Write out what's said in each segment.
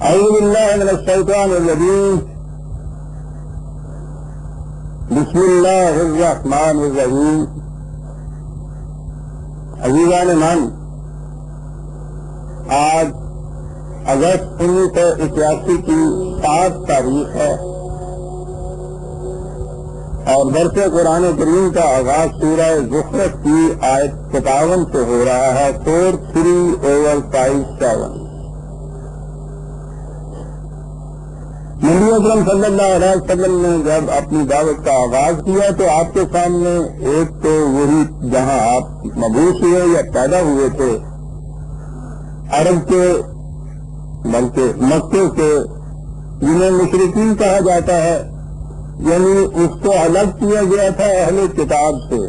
اعوذ باللہ من الشیطان الرجیم بسم اللہ الرحمن الرحیم. عزیزان من، آج اگست 1981 کی 7 تاریخ ہے اور درس قرآن کریم کا آغاز سورہ زخرف کی آیت 57 سے ہو رہا ہے. 43/57. نبی اکرم صلی اللہ علیہ وسلم نے جب اپنی دعوت کا آغاز کیا تو آپ کے سامنے ایک تو وہی جہاں آپ مبعوث ہوئے یا پیدا ہوئے تھے، عرب کے بلکہ مکے کے، جنہیں مشرکین کہا جاتا ہے، یعنی اس کو الگ کیا گیا تھا اہل کتاب سے.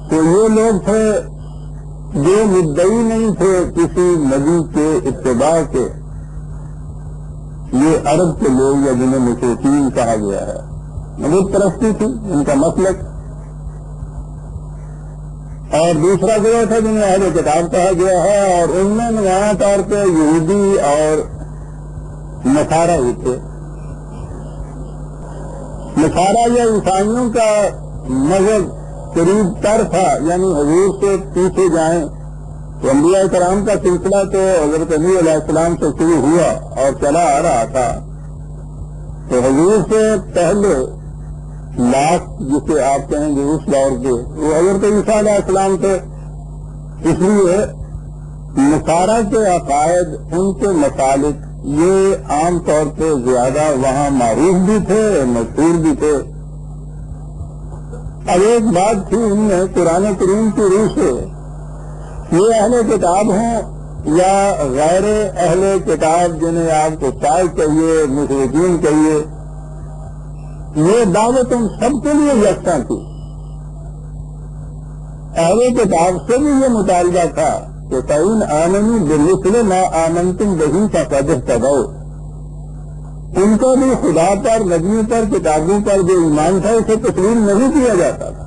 تو یہ لوگ تھے جو مدعی نہیں تھے کسی نبی کے اتباع کے. یہ عرب کے لوگ یا جنہیں مشرکین کہا گیا ہے، بت پرستی تھی ان کا مسلک. اور دوسرا گروہ تھا جنہیں اہل کتاب کہا گیا ہے، اور ان میں نمایاں طور پہ یہودی اور نصارہ ہی تھے. نصارہ یا عیسائیوں کا مذہب قریب تر تھا، یعنی حضور سے پیچھے جائیں تو انبیاء کرام کا سلسلہ تو حضرت نبی علیہ السلام سے شروع ہوا اور چلا آ رہا تھا. تو حضور سے پہلے لاکھ جسے آپ کہیں گے اس دور کے، وہ حضرت عیسیٰ علیہ السلام تھے. اس لیے نصارہ کے عقائد، ان کے مسالک، یہ عام طور پہ زیادہ وہاں معروف بھی تھے، مشہور بھی تھے. اب ایک بات تھی، ان میں قرآن کریم کی روح سے یہ اہل کتاب ہیں یا غیر اہل کتاب، جنہیں آپ کو کفار کہیے، مشرکین کہیے، یہ دعوت ان سب کے لیے یکساں تھی. اہل کتاب سے بھی یہ مطالبہ تھا کہ فَإِنْ آمَنُوا بِمِثْلِ مَا آمَنْتُمْ بِهِ فَقَدِ اهْتَدَوْا. ان کو بھی خدا پر، نبیوں پر، کتابوں پر جو ایمان تھا اسے تسلیم نہیں کیا جاتا تھا.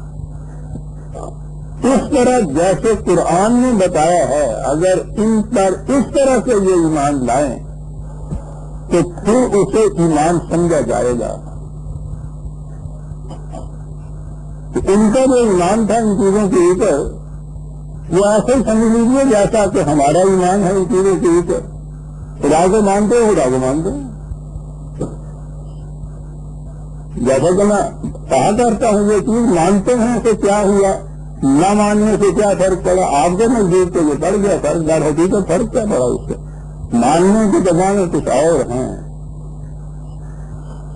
اس طرح جیسے قرآن نے بتایا ہے، اگر ان پر اس طرح سے یہ ایمان لائیں تو پھر اسے ایمان سمجھا جائے گا. ان کا جو ایمان تھا ان چیزوں کے اوپر، وہ ایسے ہی سمجھ لیجیے جیسا کہ ہمارا ایمان ہے ان چیزوں کے اوپر. خدا کو مانتے ہو، خدا کو مانتے ہو. جیسا کہ میں کہا کرتا ہوں، یہ چیز مانتے ہیں تو کیا ہوا، نہ ماننے سے کیا فرق پڑا. آپ کے نزدیک تو یہ پڑ گیا فرق، در حقیقت فرق کیا پڑا اس سے. ماننے کی زبانیں کچھ اور ہیں.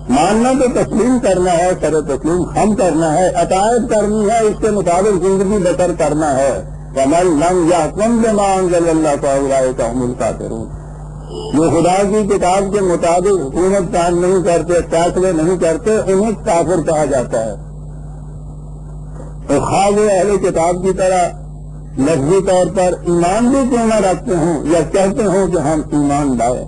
ماننا تو تسلیم کرنا ہے، سر تسلیم ہم کرنا ہے، عطایت کرنی ہے، اس کے مطابق زندگی بسر کرنا ہے. وَمَن لَّمْ يَحْكُم بِمَا أَنزَلَ اللَّهُ فَأُولَٰئِكَ هُمُ الْكَافِرُونَ. جو خدا کی کتاب کے مطابق حکومت قائم نہیں کرتے، فیصلے نہیں کرتے، انہیں کافر کہا جاتا ہے. خواہ وہ اہل کتاب کی طرح لفظی طور پر ایمان بھی کیوں نہ رکھتے ہوں یا کہتے ہوں کہ ہم ایمان لائے.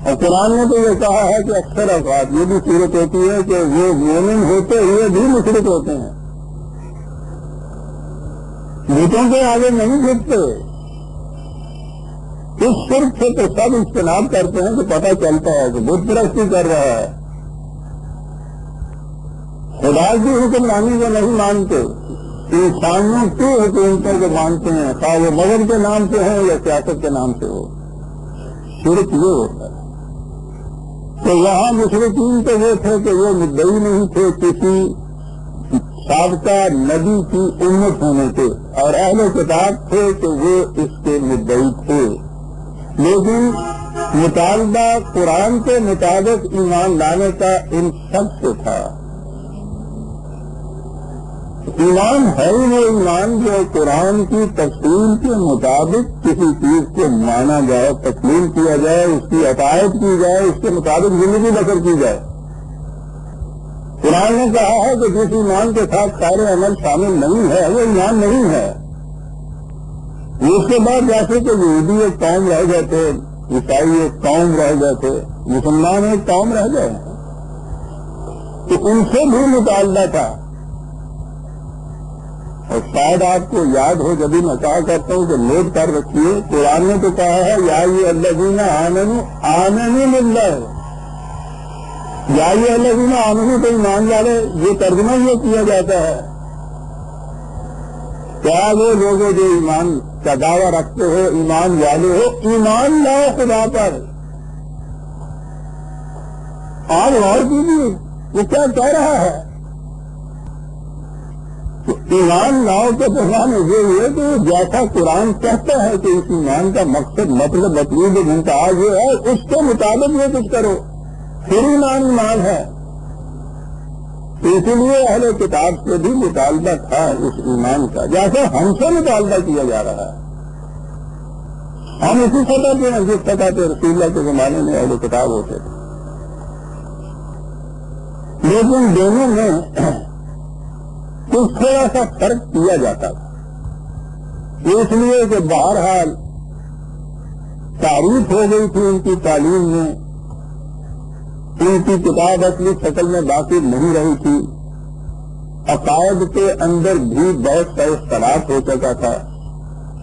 اور قرآن نے تو یہ کہا ہے کہ اکثر اوقات یہ بھی صورت ہوتی ہے کہ وہ مومن ہوتے ہوئے بھی مشرک ہوتے ہیں، بتوں کے آگے نہیں جھکتے. اس شرک سے تو سب اجتناب کرتے ہیں کہ پتہ چلتا ہے کہ بت پرستی کر رہا ہے. خدا کی حکمرانی کو نہیں مانتے، انسانوں کی حکومتوں کو مانتے ہیں، خواہ وہ مذہب کے نام سے ہوں یا سیاست کے نام سے ہو. شرک یہ ہوتا ہے. تو وہاں مشرکین تو وہ تھے کہ وہ مدعی نہیں تھے کسی سابقہ نبی کی امت ہونے کے، اور اہل کتاب تھے کہ وہ اس کے مدعی تھے. لیکن مطالبہ قرآن کے مطابق ایمان لانے کا ان سب سے تھا. ایمان ہے وہ ایمان جو قرآن کی تفصیل کے مطابق کسی چیز کو مانا جائے، تسلیم کیا جائے، اس کی عطایت کی جائے، اس کے مطابق زندگی بسر کی جائے. قرآن نے کہا ہے کہ جس ایمان کے ساتھ سارے عمل شامل نہیں ہے وہ ایمان نہیں ہے. اس کے بعد جیسے کہ یہودی ایک قوم رہ گئے تھے، عیسائی ایک قوم رہ گئے تھے، مسلمان ایک قوم رہ گئے، تو ان سے بھی مطالبہ تھا. اور شاید آپ کو یاد ہو، جب بھی میں کہا کرتا ہوں کہ نوٹ کر رکھیے، قرآن نے تو کہا ہے یا الذین آمنوا باللہ، یا الذین آمنوا تو ایمان والے، یہ ترجمہ یہ کیا جاتا ہے کیا وہ لوگ جو ایمان کا دعویٰ رکھتے ہو، ایمان والے ہو، ایمان لاؤ خدا پر۔ آپ غور کیجیے وہ کیا کہہ رہا ہے، تو ایمان لاؤ کے پیغام یہ ہوئے کہ جیسا قرآن کہتا ہے کہ اس ایمان کا مقصد مطلب مطلوب منتہا یہ ہے، اس کے مطابق یہ کچھ کرو، پھر ایمان ہے۔ اسی لیے اہل کتاب سے بھی مطالبہ تھا اس ایمان کا، جیسے ہم سے مطالبہ کیا جا رہا ہے۔ ہم اسی سطح پہ ہیں جس سطح پہ رسول اللہ کے زمانے میں اہل کتاب ہوتے تھے، لیکن دونوں میں کچھ تھوڑا سا فرق کیا جاتا تھا، اس لیے کہ بہرحال تعریف ہو گئی تھی ان کی تعلیم میں، ان کی کتاب اصلی شکل میں باقی نہیں رہی تھی، عقائد کے اندر بھی بہت سا اختلاف ہو چکا تھا،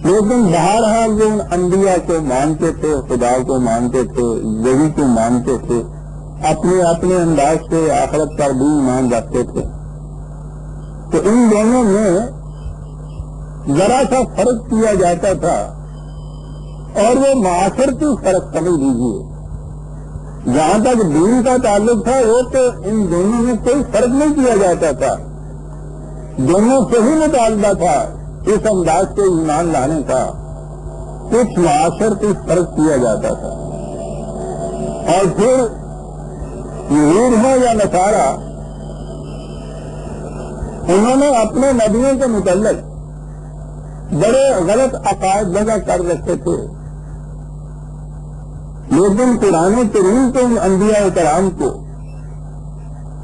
لیکن بہرحال وہ ان انبیاء کو مانتے تھے، خدا کو مانتے تھے، وحی کو مانتے تھے، اپنے اپنے انداز سے آخرت پر بھی ایمان رکھتے تھے۔ تو ان دونوں میں ذرا سا فرق کیا جاتا تھا، اور وہ معاشرتی فرق سمجھ لیجیے، جہاں تک دین کا تعلق تھا وہ تو ان دونوں میں کوئی فرق نہیں کیا جاتا تھا، دونوں سے ہی مطالبہ تھا اس انداز سے ایمان لانے کا، کچھ معاشرتی فرق کیا جاتا تھا۔ اور پھر یہود ہو یا نصارہ، انہوں نے اپنے نبیوں کے متعلق بڑے غلط عقائد وضع کر رکھے تھے، لیکن قرآن کریم کو انبیاء کرام کو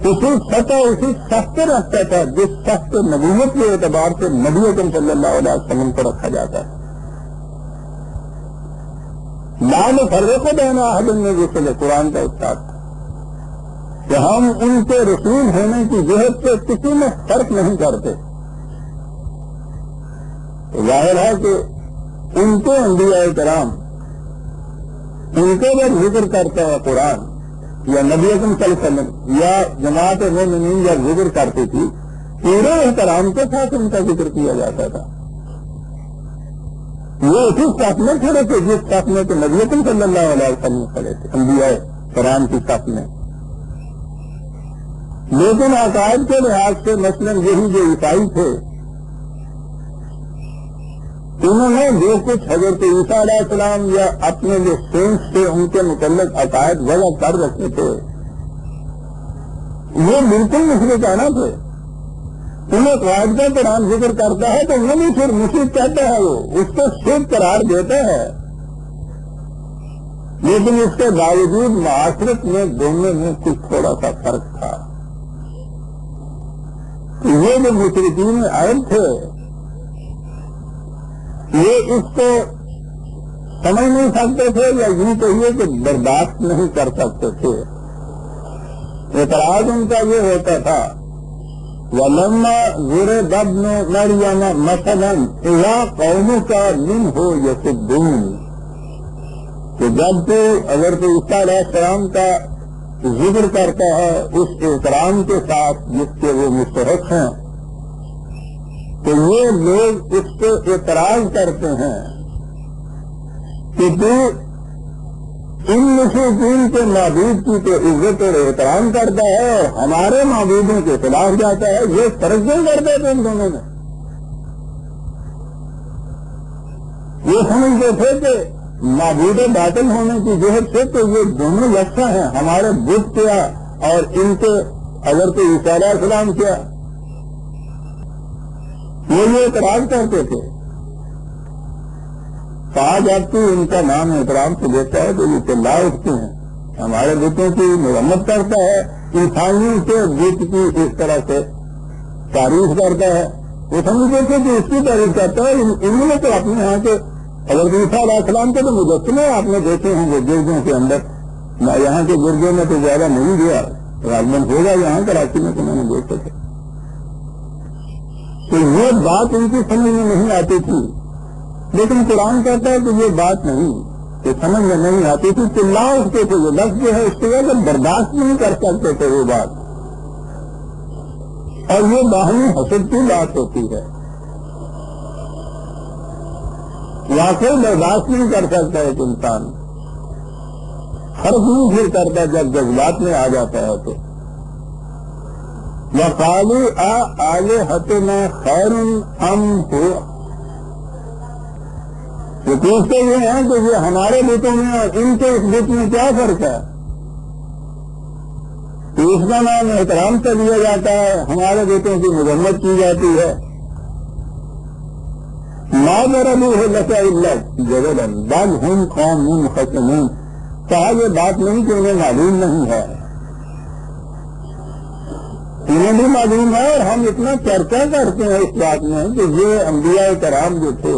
اسی سطح اسی سخت رکھتا تھا جس سخت نبوت کے اعتبار سے نبی اکرم صلی اللہ علیہ وسلم کو رکھا جاتا ہے۔ لا نفرق بین احد من الرسل، قرآن کا استاد تھا کہ ہم ان کے رسول ہونے کی جہت سے کسی میں فرق نہیں کرتے۔ ظاہر ہے کہ ان کے انبیاء کرام، ان کو جب ذکر کرتا ہے قرآن یا نبی اکرم صلی اللہ علیہ وسلم یا جماعت مومنین جب ذکر کرتی تھی، پورے احترام کے ساتھ ان کا ذکر کیا جاتا تھا۔ وہ اسی صف میں کھڑے تھے جس صف میں کہ نبی اکرم صلی اللہ علیہ وسلم کھڑے تھے، انبیاء کرام کی صف میں۔ لیکن عقائد کے لحاظ سے مثلاً یہی جو عیسائی تھے، انہوں نے جو کچھ حضرت عیسیٰ علیہ السلام یا اپنے جو سینس سے ان کے متعلق عقائد وضع کر رکھے تھے، وہ بالکل مشرکانہ تھے۔ انہیں عقائد کا قرآن ذکر کرتا ہے تو انہیں بھی پھر مشرک کہتا ہے، وہ اس کو شرک قرار دیتا ہے، لیکن اس کے باوجود معاشرت میں دونوں میں کچھ تھوڑا سا فرق تھا۔ یہ جو مشرکین عرب تھے، یہ اس کو سمجھ نہیں سکتے تھے، یا یوں کہیے کہ برداشت نہیں کر سکتے تھے۔ اعتراض ان کا یہ ہوتا تھا وَلَمَّا ضُرِبَ ابْنُ مَرْيَمَ مَثَلًا إِذَا قَوْمُكَ مِنْهُ يَصُدُّونَ، کہ جب تو حضرت عیسیٰ علیہ السلام کا ذکر کرتا ہے اس احترام کے ساتھ جس کے وہ مستحق ہیں، تو یہ لوگ اس پہ اعتراض کرتے ہیں کہ تو ان مشرکین کے معبود کی تو عزت اور احترام کرتا ہے اور ہمارے معبودوں کے خلاف جاتا ہے، یہ فرق نہیں کرتے تھے ان دونوں میں۔ یہ سمجھتے تھے کہ معبود باطل ہونے کی جہت سے تو یہ دونوں یکساں ہیں، ہمارے بت کیا اور ان کے حضرت عیسیٰ علیہ السلام کیا، یہ اعتراض کرتے تھے۔ کہا جب تو ان کا نام احترام سے دیتا ہے تو یہ چلا اٹھتے ہیں، ہمارے بتوں کی مرمت کرتا ہے، انسانیوں کے بت کی اس طرح سے تعریف کرتا ہے۔ وہ سمجھتے تھے کہ اس کی تعریف کرتا ہے، انہوں نے تو اپنے یہاں کے حضرت عیسیٰ علیہ السلام کے تو مجسمے آپ نے دیکھے ہوں گے گرجوں کے اندر، میں یہاں کے گرجوں میں تو زیادہ نہیں گیا، غالباً ہوگا یہاں کراچی میں تو میں نے دیکھے تھے۔ تو یہ بات ان کی سمجھ میں نہیں آتی تھی، لیکن قرآن کہتا ہے کہ یہ بات نہیں، کہ سمجھ میں نہیں آتی تھی، چلا اٹھتے تھے، وہ لفظ جو ہے اس کے بعد برداشت نہیں کر سکتے تھے وہ بات، اور یہ باہمی حسد کی بات ہوتی ہے، واقعی برداشت نہیں کر سکتا ایک انسان، فرق نہیں پھر کرتا جب جذبات میں آ جاتا ہے تو وَقَالُوا آلِهَتُنَا خَيْرٌ أَمْ هُوَ، یہ پوچھتے ہوئے ہیں کہ یہ ہمارے بتوں میں اور ان کے اس بت میں کیا فرق ہے؟ کہ اس کا نام احترام سے دیا جاتا ہے، ہمارے بتوں کی مذمت کی جاتی ہے۔ مَا ضَرَبُوهُ لَكَ إِلَّا جَدَلًا بَلْ هُمْ قَوْمٌ خَصِمُونَ، کہا یہ بات نہیں کہ انہیں معلوم نہیں ہے، انہیں بھی معلوم ہے، اور ہم اتنا چرچا کرتے ہیں اس بات میں کہ یہ انبیاء کرام جو تھے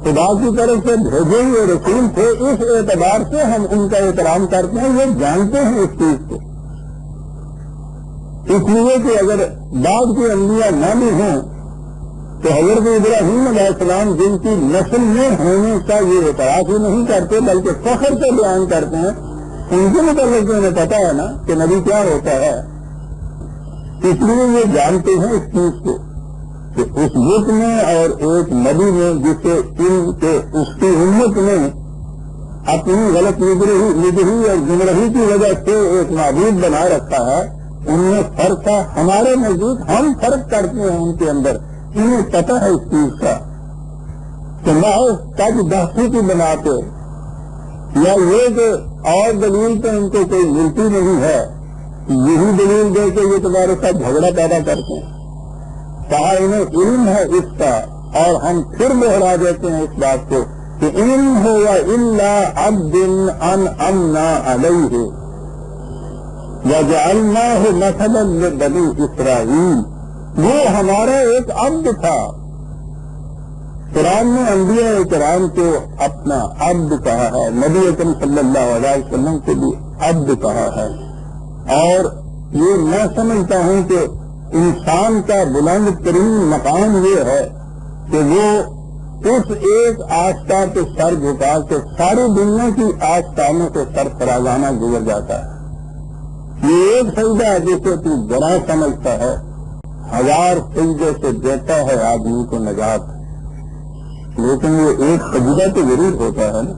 خدا کی طرف سے بھیجے ہوئے رسول تھے، اس اعتبار سے ہم ان کا احترام کرتے ہیں، یہ جانتے ہیں اس چیز کو، اس لیے کہ اگر بعد کے انبیاء نہ بھی ہوں تو حضرت ابراہیم علیہ السلام جن کی نسل میں ہونے کا یہ اعتراف ہی نہیں کرتے بلکہ فخر سے بیان کرتے ہیں، ان کے متعلق انہیں پتا ہے نا کہ نبی کیا ہوتا ہے، اس لیے یہ جانتے ہیں اس چیز کو کہ اس بت میں اور ایک نبی میں جسے ان کے اس کی امت نے اپنی غلط نگرہی اور گمراہی کی وجہ سے ایک معبود بنا رکھا ہے، ان میں فرق ہے، ہمارے نزدیک ہم فرق کرتے ہیں ان کے اندر، انہیں پتہ ہے اس چیز کا کہ نہ تاج بحثی کی بناتے یا یہ کہ اور دلیل تو ان کو کوئی ملتی نہیں ہے، یہی دلیل دے کے یہ تمہارے ساتھ جھگڑا پیدا کرتے ہیں، کہا انہیں علم ہے اس کا، اور ہم پھر دوہرا دیتے ہیں اس بات کو کہ علم ہو یا الا عبد انعمنا علیہ وجعلناہ مثلا لبنی اسرائیل، وہ ہمارا ایک عبد تھا۔ قرآن نے انبیاء کرام کو اپنا عبد کہا ہے، نبی اکرم صلی اللہ علیہ وسلم کو بھی عبد کہا ہے، اور یہ میں سمجھتا ہوں کہ انسان کا بلند ترین مقام یہ ہے کہ وہ اس ایک آستہ پہ سر جھکا کے ساری دنیا کی آستانوں سے سر فرازانہ گزر جاتا ہے۔ یہ ایک سجدہ ہے جسے تو بڑا سمجھتا ہے، 1000 سجدے سے دیتا ہے آدمی کو نجات، لیکن یہ ایک سجدہ تو ضرور ہوتا ہے نا،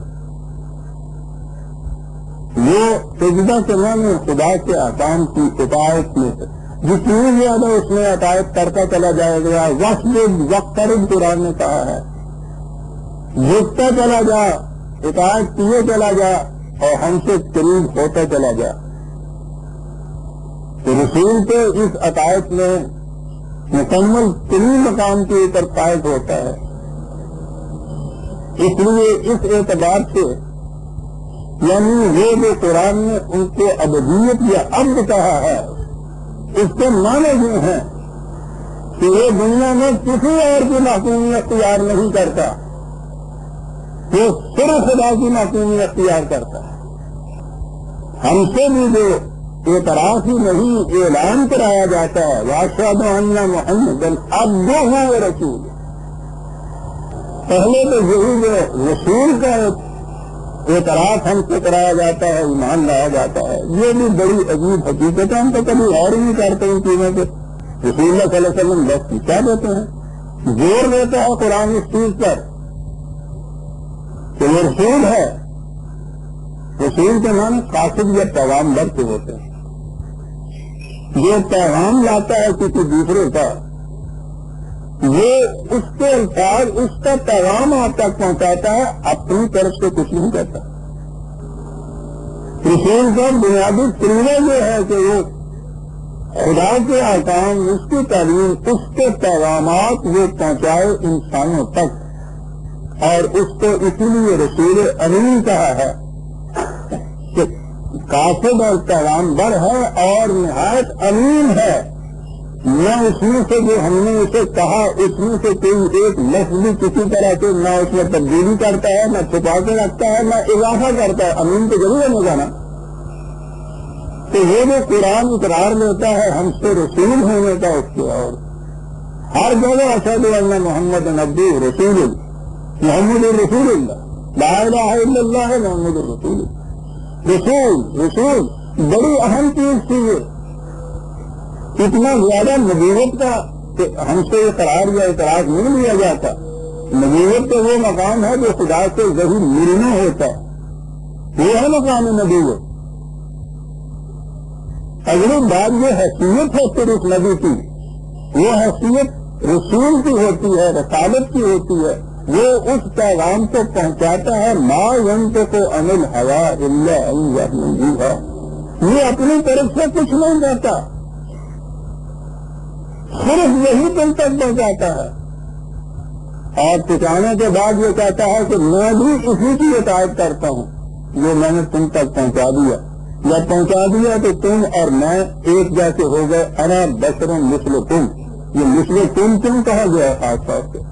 وہ سجدہ کے معنی خدا کے احکام کی اطاعت میں سے جتنی زیادہ اس میں اطاعت کرتا چلا جائے گا، وقت قرآن نے کہا ہے، جھکتا چلا جا، اطاعت کیے چلا جا اور ہم سے قریب ہوتا چلا جا، تو رسول کے اس اطاعت میں مکمل ترین مقام کے اوپر قائد ہوتا ہے۔ اس لیے اس اعتبار سے یعنی وہ جو قرآن نے ان کو ابدیت یا عبد کہا ہے، اس کے معنی یہ ہیں کہ وہ دنیا میں کسی اور کی محکومی اختیار نہیں کرتا، وہ صرف خدا کی محکومی اختیار کرتا ہے۔ ہم سے بھی جو اعتراف ہی نہیں اعلان کرایا جاتا ہے واشهد ان محمدا عبدہ و رسول، پہلے تو یہی جو رسول کا اعتراف ہم سے کرایا جاتا ہے، ایمان لایا جاتا ہے، یہ بھی بڑی عجیب حقیقت ہے، ہم تو کبھی اور نہیں کرتے ان چیزوں پہ۔ رسول اللہ صلی اللہ علیہ وسلم بس کیا دیتے ہیں، زور دیتا ہے قرآن اس چیز پر کہ وہ رسول ہے۔ رسول کے نام قاصد یا پیغام بر کے ہوتے ہیں، جو پیغام لاتا ہے کسی دوسرے کا، وہ اس کے الفاظ اس کا پیغام آپ تک پہنچاتا ہے، اپنی طرف سے کچھ نہیں کہتا۔ رسول کا بنیادی طریقہ یہ ہے کہ وہ خدا کے احکام، اس کی تعلیم، اس کے پیغامات وہ پہنچائے انسانوں تک، اور اس کو اسی لیے رسول امین کہا ہے کہ قاصد اور پیغام بر ہے اور نہایت امین ہے، نہ اس میں سے جو ہم نے اسے کہا اس میں سے کوئی ایک لفظ بھی کسی طرح سے نہ اس میں تبدیلی کرتا ہے، نہ چھپا کے رکھتا ہے، نہ اضافہ کرتا ہے۔ امین تو ضرور ہوگا نا، تو وہ جو قرآن اقرار لیتا ہے ہم سے رسول ہونے کا اس کے، اور ہر جگہ اشہد ان محمد عبدہ رسول محمد رسول اللہ، لا الہ الا اللہ محمد رسول رسول بڑی اہم چیز تھی یہ، اتنا زیادہ نبوت کا کہ ہم سے اقرار یا اعتراض نہیں لیا جاتا. نبوت تو وہ مقام ہے جو خدا سے وحی ملنا ہوتا ہے، وہ ہے مقام نبوت. اگلی بات یہ حیثیت ہے پھر اس نبی کی، وہ حیثیت رسول کی ہوتی ہے، رسالت کی ہوتی ہے. وہ اس پیغام کو پہنچاتا ہے ما ينطق عن الهوى الا ان يوحى، یہ اپنی طرف سے کچھ نہیں کہتا، صرف یہی تم تک پہنچاتا ہے. اور پہنچانے کے بعد یہ کہتا ہے کہ میں بھی اسی کی اطاعت کرتا ہوں جو میں نے تم تک پہنچا دیا. جب پہنچا دیا تو تم اور میں ایک جیسے ہو گئے. انا بشر مثلکم، یہ مثلکم کیوں کہا گیا ہے خاص طور سے؟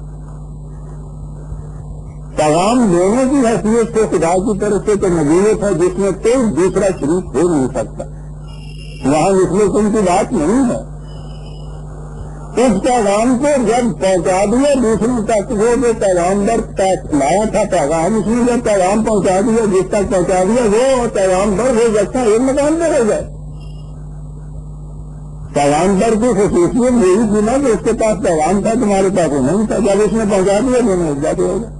پیغام دینے کی حیثیت سے خدا کی طرف سے تو نبوت ہے جس میں کوئی دوسرا شریک ہو نہیں سکتا، وہاں مثلکم کی بات نہیں ہے. اس پیغام کو جب پہنچا دیا دوسروں تک، وہ جو پیغامبر تک لایا تھا پیغام، اس نے جب پیغام پہنچا دیا جس تک پہنچا دیا، وہ پیغامبر وہ جیسا ایک مقام پہ ہو گئے. پیغامبر کی خصوصیت یہی تھی نا کہ اس کے پاس پیغام تھا، تمہارے پاس نہیں تھا. جب اس نے پہنچا دیا دونوں ایک جاتے ہو گئے.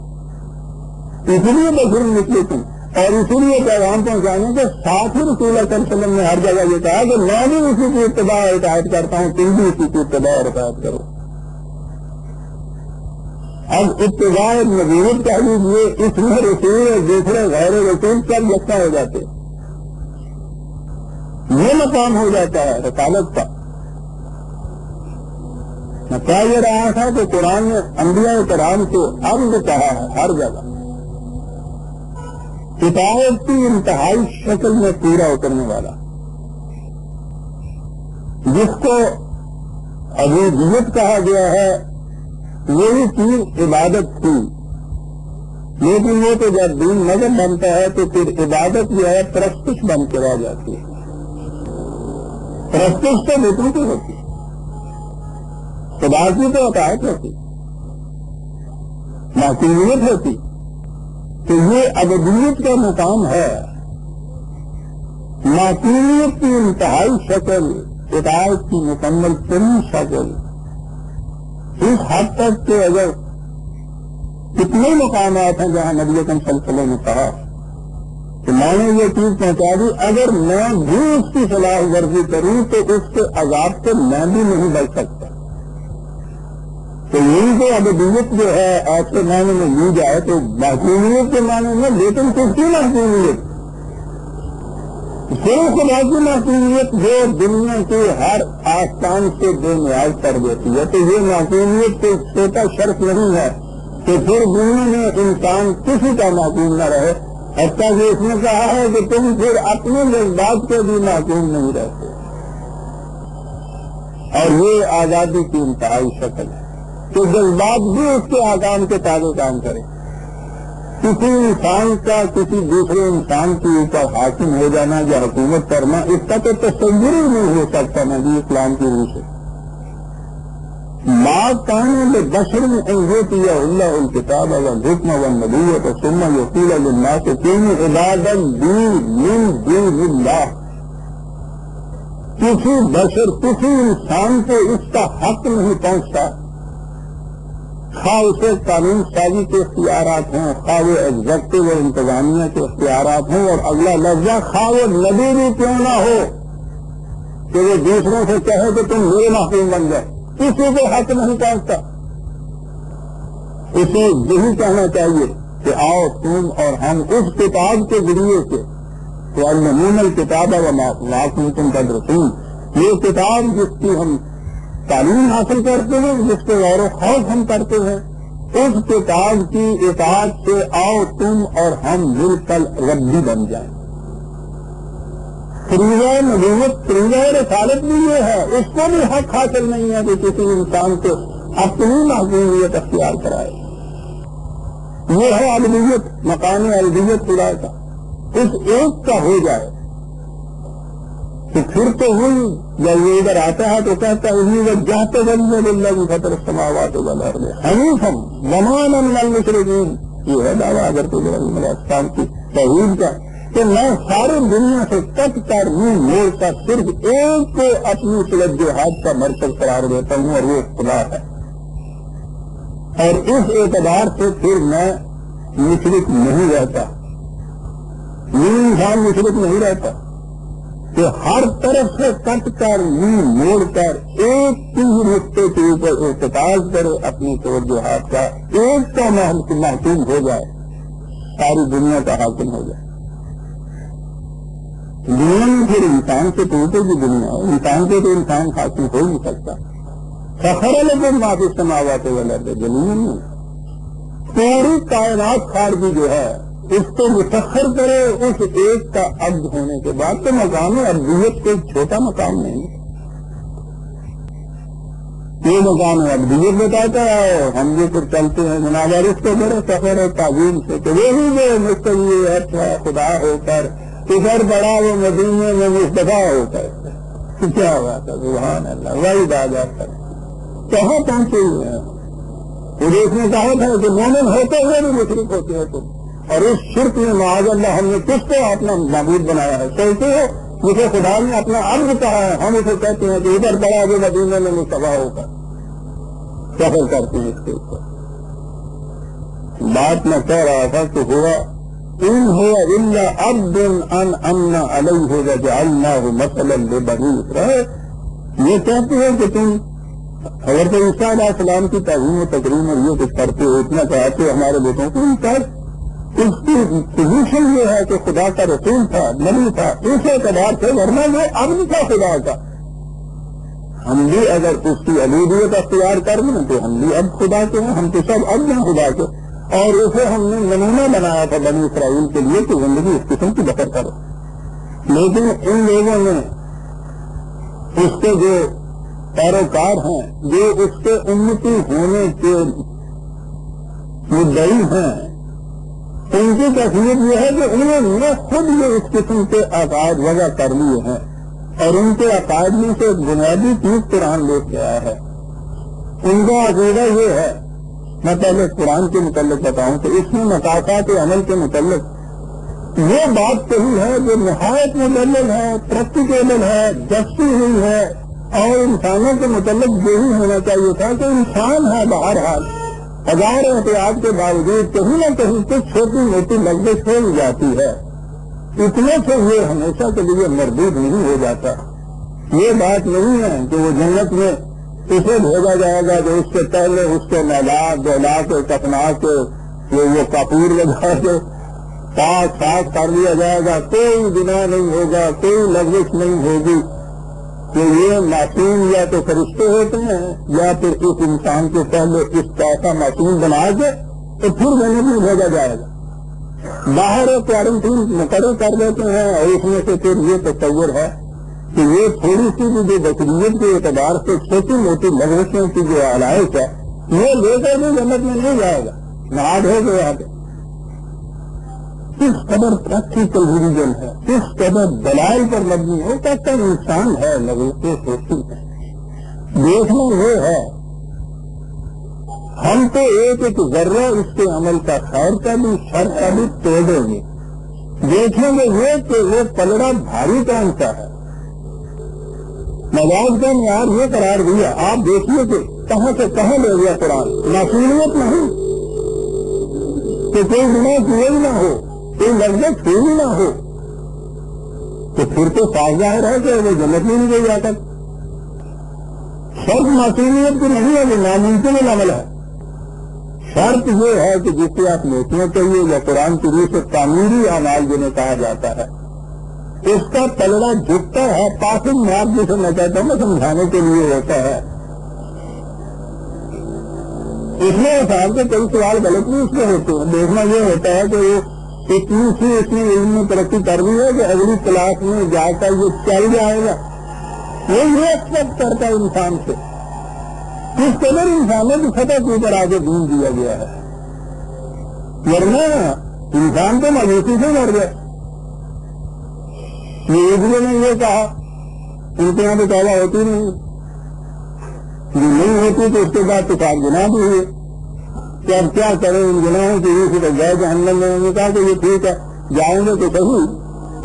اسی لیے بشر مثلکم، اور اسی لیے پیغام پہنچانے کے ساتھ ہی رسول اللہ صلی اللہ علیہ وسلم نے ہر جگہ یہ کہا کہ میں بھی اسی کی اتباع اور اطاعت کرتا ہوں، تم بھی اسی کی اتباع اور اطاعت کرو. اب اتباع نبوت کہہ لیجیے، اس میں رسول اور دوسرے غیر رسول سب یکساں ہو جاتے، یہ مقام ہو جاتا ہے رسالت کا. میں کہہ یہ رہا تھا کہ قرآن نے انبیاء کرام کو عبد کہا ہے ہر جگہ، اطاعت کی انتہائی شکل میں پورا اترنے والا. جس کو عبودیت کہا گیا ہے وہی چیز عبادت تھی، لیکن وہ تو جب دین مذہب بنتا ہے تو پھر عبادت جو ہے پرستش بن کے رہ جاتی ہے. پرستش تو بتوں کی ہوتی، خدا کی تو اطاعت ہوتی، معصومیت ہوتی. تو یہ عبودیت کا مقام ہے. معصومیت کی انتہائی شکل، اطاعت کی مکمل ترین شکل. اس حد تک کہ اگر کتنے مقامات ہیں جہاں نبی اکرم صلی اللہ علیہ وسلم نے کہا کہ میں نے یہ چیز پہنچا دی، اگر میں بھی اس کی صلاح ورزی کروں تو اس کے عذاب سے میں بھی نہیں بچ سکتا. تو یہی تو عبودیت جو ہے آج کے معنی میں لی جائے تو معصومیت کے معنی میں، لیکن کس کی معصومیت؟ صرف خدا کی معصومیت جو دنیا کے ہر آستان سے بے نیاز کر دیتی ہے. تو یہ معصومیت کوئی چھوٹا شرط نہیں ہے کہ پھر دنیا میں انسان کسی کا معصوم نہ رہے. حتیٰ کہ اس نے کہا ہے کہ تم پھر اپنے جذبات سے بھی معصوم نہیں رہتے، اور یہ آزادی کی انتہائی شکل ہے کہ جذبات بھی اس کے آکام کے تابع کام کریں. کسی انسان کا کسی دوسرے انسان کے اوپر حاکم ہو جانا یا حکومت کرنا، اس کا تو تصور ہی نہیں ہو سکتا نبی اسلام کی روح سے. ما کان لبشر ان یؤتی اللہ الکتاب والحکم والنبوۃ ثم یقول للناس کونوا عبادا لی من دون اللہ. کسی بشر، کسی انسان کو اس کا حق نہیں پہنچتا، خواہ اسے قانون سازی کے اختیارات ہوں، خواہ وہ ایگزیکٹو و انتظامیہ کے اختیارات ہوں، اور اگلا لفظہ خواہ وہ نبی بھی کیوں نہ ہو کہ وہ دوسروں سے کہے کہ تم میرے محکوم بن جائے، کسی کو حق نہیں پہنچتا. اسے یہی کہنا چاہیے کہ آؤ تم اور ہم اس کتاب کے ذریعے سے، وَيَعْلَمُونَ الْكِتَابَ وَمَا كُنتُمْ تَدْرُسُونَ، یہ کتاب جس کی ہم تعلیم حاصل کرتے ہیں، جس کے غور و خوف ہم کرتے ہیں، اس کتاب کی اطاعت سے آؤ تم اور ہم مل کر ربی بن جائیں. فریضہ نبوت، فریضہ رسالت بھی یہ ہے، اس کو بھی حق حاصل نہیں ہے کہ کسی انسان کو اپنی معصومیت اختیار کرائے. یہ ہے عبودیت، مقام عبودیت خدا کا، اس ایک کا ہو جائے. تو پھر تو ہوئی جب یہ ادھر آتا ہے تو کہتا ہے انہیں وہ جاتے بندے اللہ کی فطر السماوات والارض حنیفا وما من المشرکین. یہ ہے دعویٰ اگر تو ابراہیم علیہ السلام کی توحید کا کہ میں ساری دنیا سے کٹ کر منہ موڑ کر صرف ایک کو اپنی توجہات کا مرکز قرار دیتا ہوں اور وہ خدا ہے. اور اس اعتبار سے پھر میں مشرک نہیں رہتا. یہ انسان مشرک نہیں رہتا کہ ہر طرف سے کٹ کر منہ موڑ کر ایک ہی رشتے کے اوپر احتجاج کرے اپنی توجہات کا ایک کا محکوم ہو جائے ساری دنیا کا حاکم ہو جائے. دنیا میں پھر انسان سے ٹوٹے کی دنیا ہے. انسان سے تو انسان حاکم ہو نہیں سکتا. فخر لیکن معافی سماوات والارض زمین میں پوری کائنات خارجی جو ہے اس کو مسخر کرے اس ایک کا عبد ہونے کے بعد تو مقام عبدیت کوئی چھوٹا مقام نہیں ہے. یہ مقام عبدیت بتاتا ہے. ہم جو پھر چلتے ہیں جناب اور اس کو بڑے فخر ہے تعظیم سے کہ وہ بھی جو مستقبل ہے خدا ہو کر ادھر بڑا وہ مدینے میں مصطفیٰ ہو کر کیا ہوا تھا. سبحان اللہ. وہی دادا کر کہاں پہنچے ہوئے ہیں. حدیث نے کہا تھا کہ مومن ہوتے ہوئے بھی مشرک ہوتے ہیں تم. اور اس شرک میں معاذ اللہ ہم نے کس کو اپنا معبود بنایا ہے. کہتے ہو جسے خدا نے اپنا عبد کہا ہے ہم اسے کہتے ہیں کہ ادھر بڑا جو مدینے میں مصطفیٰ ہو کر سفر کرتے ہیں. اس کے اوپر بات میں کہہ رہا تھا کہ ہوا ان هو الا عبد انعمنا علیہ وجعلناہ مثلا لبنی اسرائیل. یہ کہتے ہیں کہ تم حضرت عیسیٰ علیہ السلام کی تعظیم و تکریم اور یہ کچھ کرتے ہو اتنا چاہتے ہو ہمارے بیٹوں کو. اس کی پوزیشن یہ ہے کہ خدا کا رسول تھا نبی تھا اس اعتبار سے ورنہ وہ عبد تھا خدا کا. ہم بھی اگر اس کی الوہیت اختیار کر لیں تو ہم بھی اب خدا کے ہیں. ہم تو سب عبد ہیں خدا کے. اور اسے ہم نے نمونہ بنایا تھا بنی اسرائیل کے لیے کہ زندگی اس قسم کی بسر کرو. لیکن ان لوگوں نے اس کے جو پیروکار ہیں جو اس کے امتی ہونے کے مدعی ہیں ان کی کیفیت یہ ہے کہ انہوں نے خود یہ اس قسم کے عقائد وضع کر لیے ہیں اور ان کے عقائد میں سے ایک بنیادی چیز قرآن لے کے آیا ہے. ان کا عقیدہ یہ ہے میں پہلے قرآن کے متعلق بتاؤں کہ اس میں مقاصد عمل کے متعلق یہ بات کہی ہے جو نہایت مدلل ہے پریکٹیکیبل ہے جسٹی ہوئی ہے. اور انسانوں کے متعلق یہی ہونا چاہیے تھا کہ انسان ہے بہرحال ہزار احتیاط کے باوجود کہیں نہ کہیں کچھ چھوٹی موٹی لفظ ہو جاتی ہے. اتنے سے یہ ہمیشہ کے لیے مردود نہیں ہو جاتا. یہ بات نہیں ہے کہ وہ جنت میں اسے بھیجا جائے گا جو اس سے پہلے اس کے میلاد دولا کے کپنا کے وہ کپور لگا کے پاک صاف کر لیا جائے گا. کوئی گناہ نہیں ہوگا کوئی لفظ نہیں ہوگی. کہ یہ معصوم یا تو فرشتے ہوتے ہیں یا پھر اس انسان کے پہلے اس کا ایسا معصوم بنا کے تو پھر جنت میں بھیجا جائے گا. باہر کوارنٹین مقرر کر دیتے ہیں اور اس میں سے پھر یہ تصور ہے کہ یہ تھوڑی سی بھی جو بشریت کے اعتبار سے چھوٹی موٹی لغزشوں کی جو علائق ہے یہ لے کر بھی جنت میں نہیں جائے گا. ناد ہو گیا یہاں پہ کس قدر پریکٹیکل ریلیجن ہے کس قدر دلائل پر مبنی ہے. کہتا انسان ہے لغزشیں سوچتی ہے. دیکھنا یہ ہے ہم تو ایک ذرہ اس کے عمل کا خیر کا بھی شر کا بھی توڑیں گے. دیکھیں گے یہ کہ وہ پلڑا بھاری کون سا ہے. مزاج کا معیار یہ قرار دیا آپ دیکھیے کہ کہاں سے کہاں لے گیا قرآن. معصومیت نہیں کہ کوئی گناہ کیے ہی نہ ہو کوئی لفظ چھوڑ ہی نہ ہو تو پھر تو صاف ظاہر ہے کہ وہ جنت میں نہیں گئی جاتا. شرط معصومیت کی نہیں ہے وہ ناممکن العمل ہے. شرط یہ ہے کہ جس سے آپ نیکیاں چاہیے یا قرآن کی روح سے تعمیری اعمال جنہیں کہا جاتا ہے اس کا پلڑا جھکتا ہے. پاسنگ مارک جسے میں کہتا ہوں میں سمجھانے کے لیے ہوتا ہے. اس میں صاحب کے کئی سوال غلط بھی اس میں ہوتے ہیں. دیکھنا یہ ہوتا ہے کہ وہ اتنی سی اس نے علم میں ترقی کر دی ہے کہ اگلی کلاس میں جا کر یہ چل جائے گا. وہ یہ ایکسپیکٹ کرتا ہے انسان سے. کس قدر انسانوں کی سطح کے اوپر آگے ڈھونڈ دیا گیا ہے. ورنہ انسان تو مایوسی سے مر گیا. یہ نے یہ کہا ان کے یہاں تو توبہ ہوتی نہیں، جو نہیں ہوتی تو اس کے بعد تو 7 گناہ بھی ہوئے کہ اب کیا کریں ان گناہوں کی روح سے گئے جہنم میں. انہوں نے کہا کہ یہ ٹھیک ہے جائیں گے تو صحیح،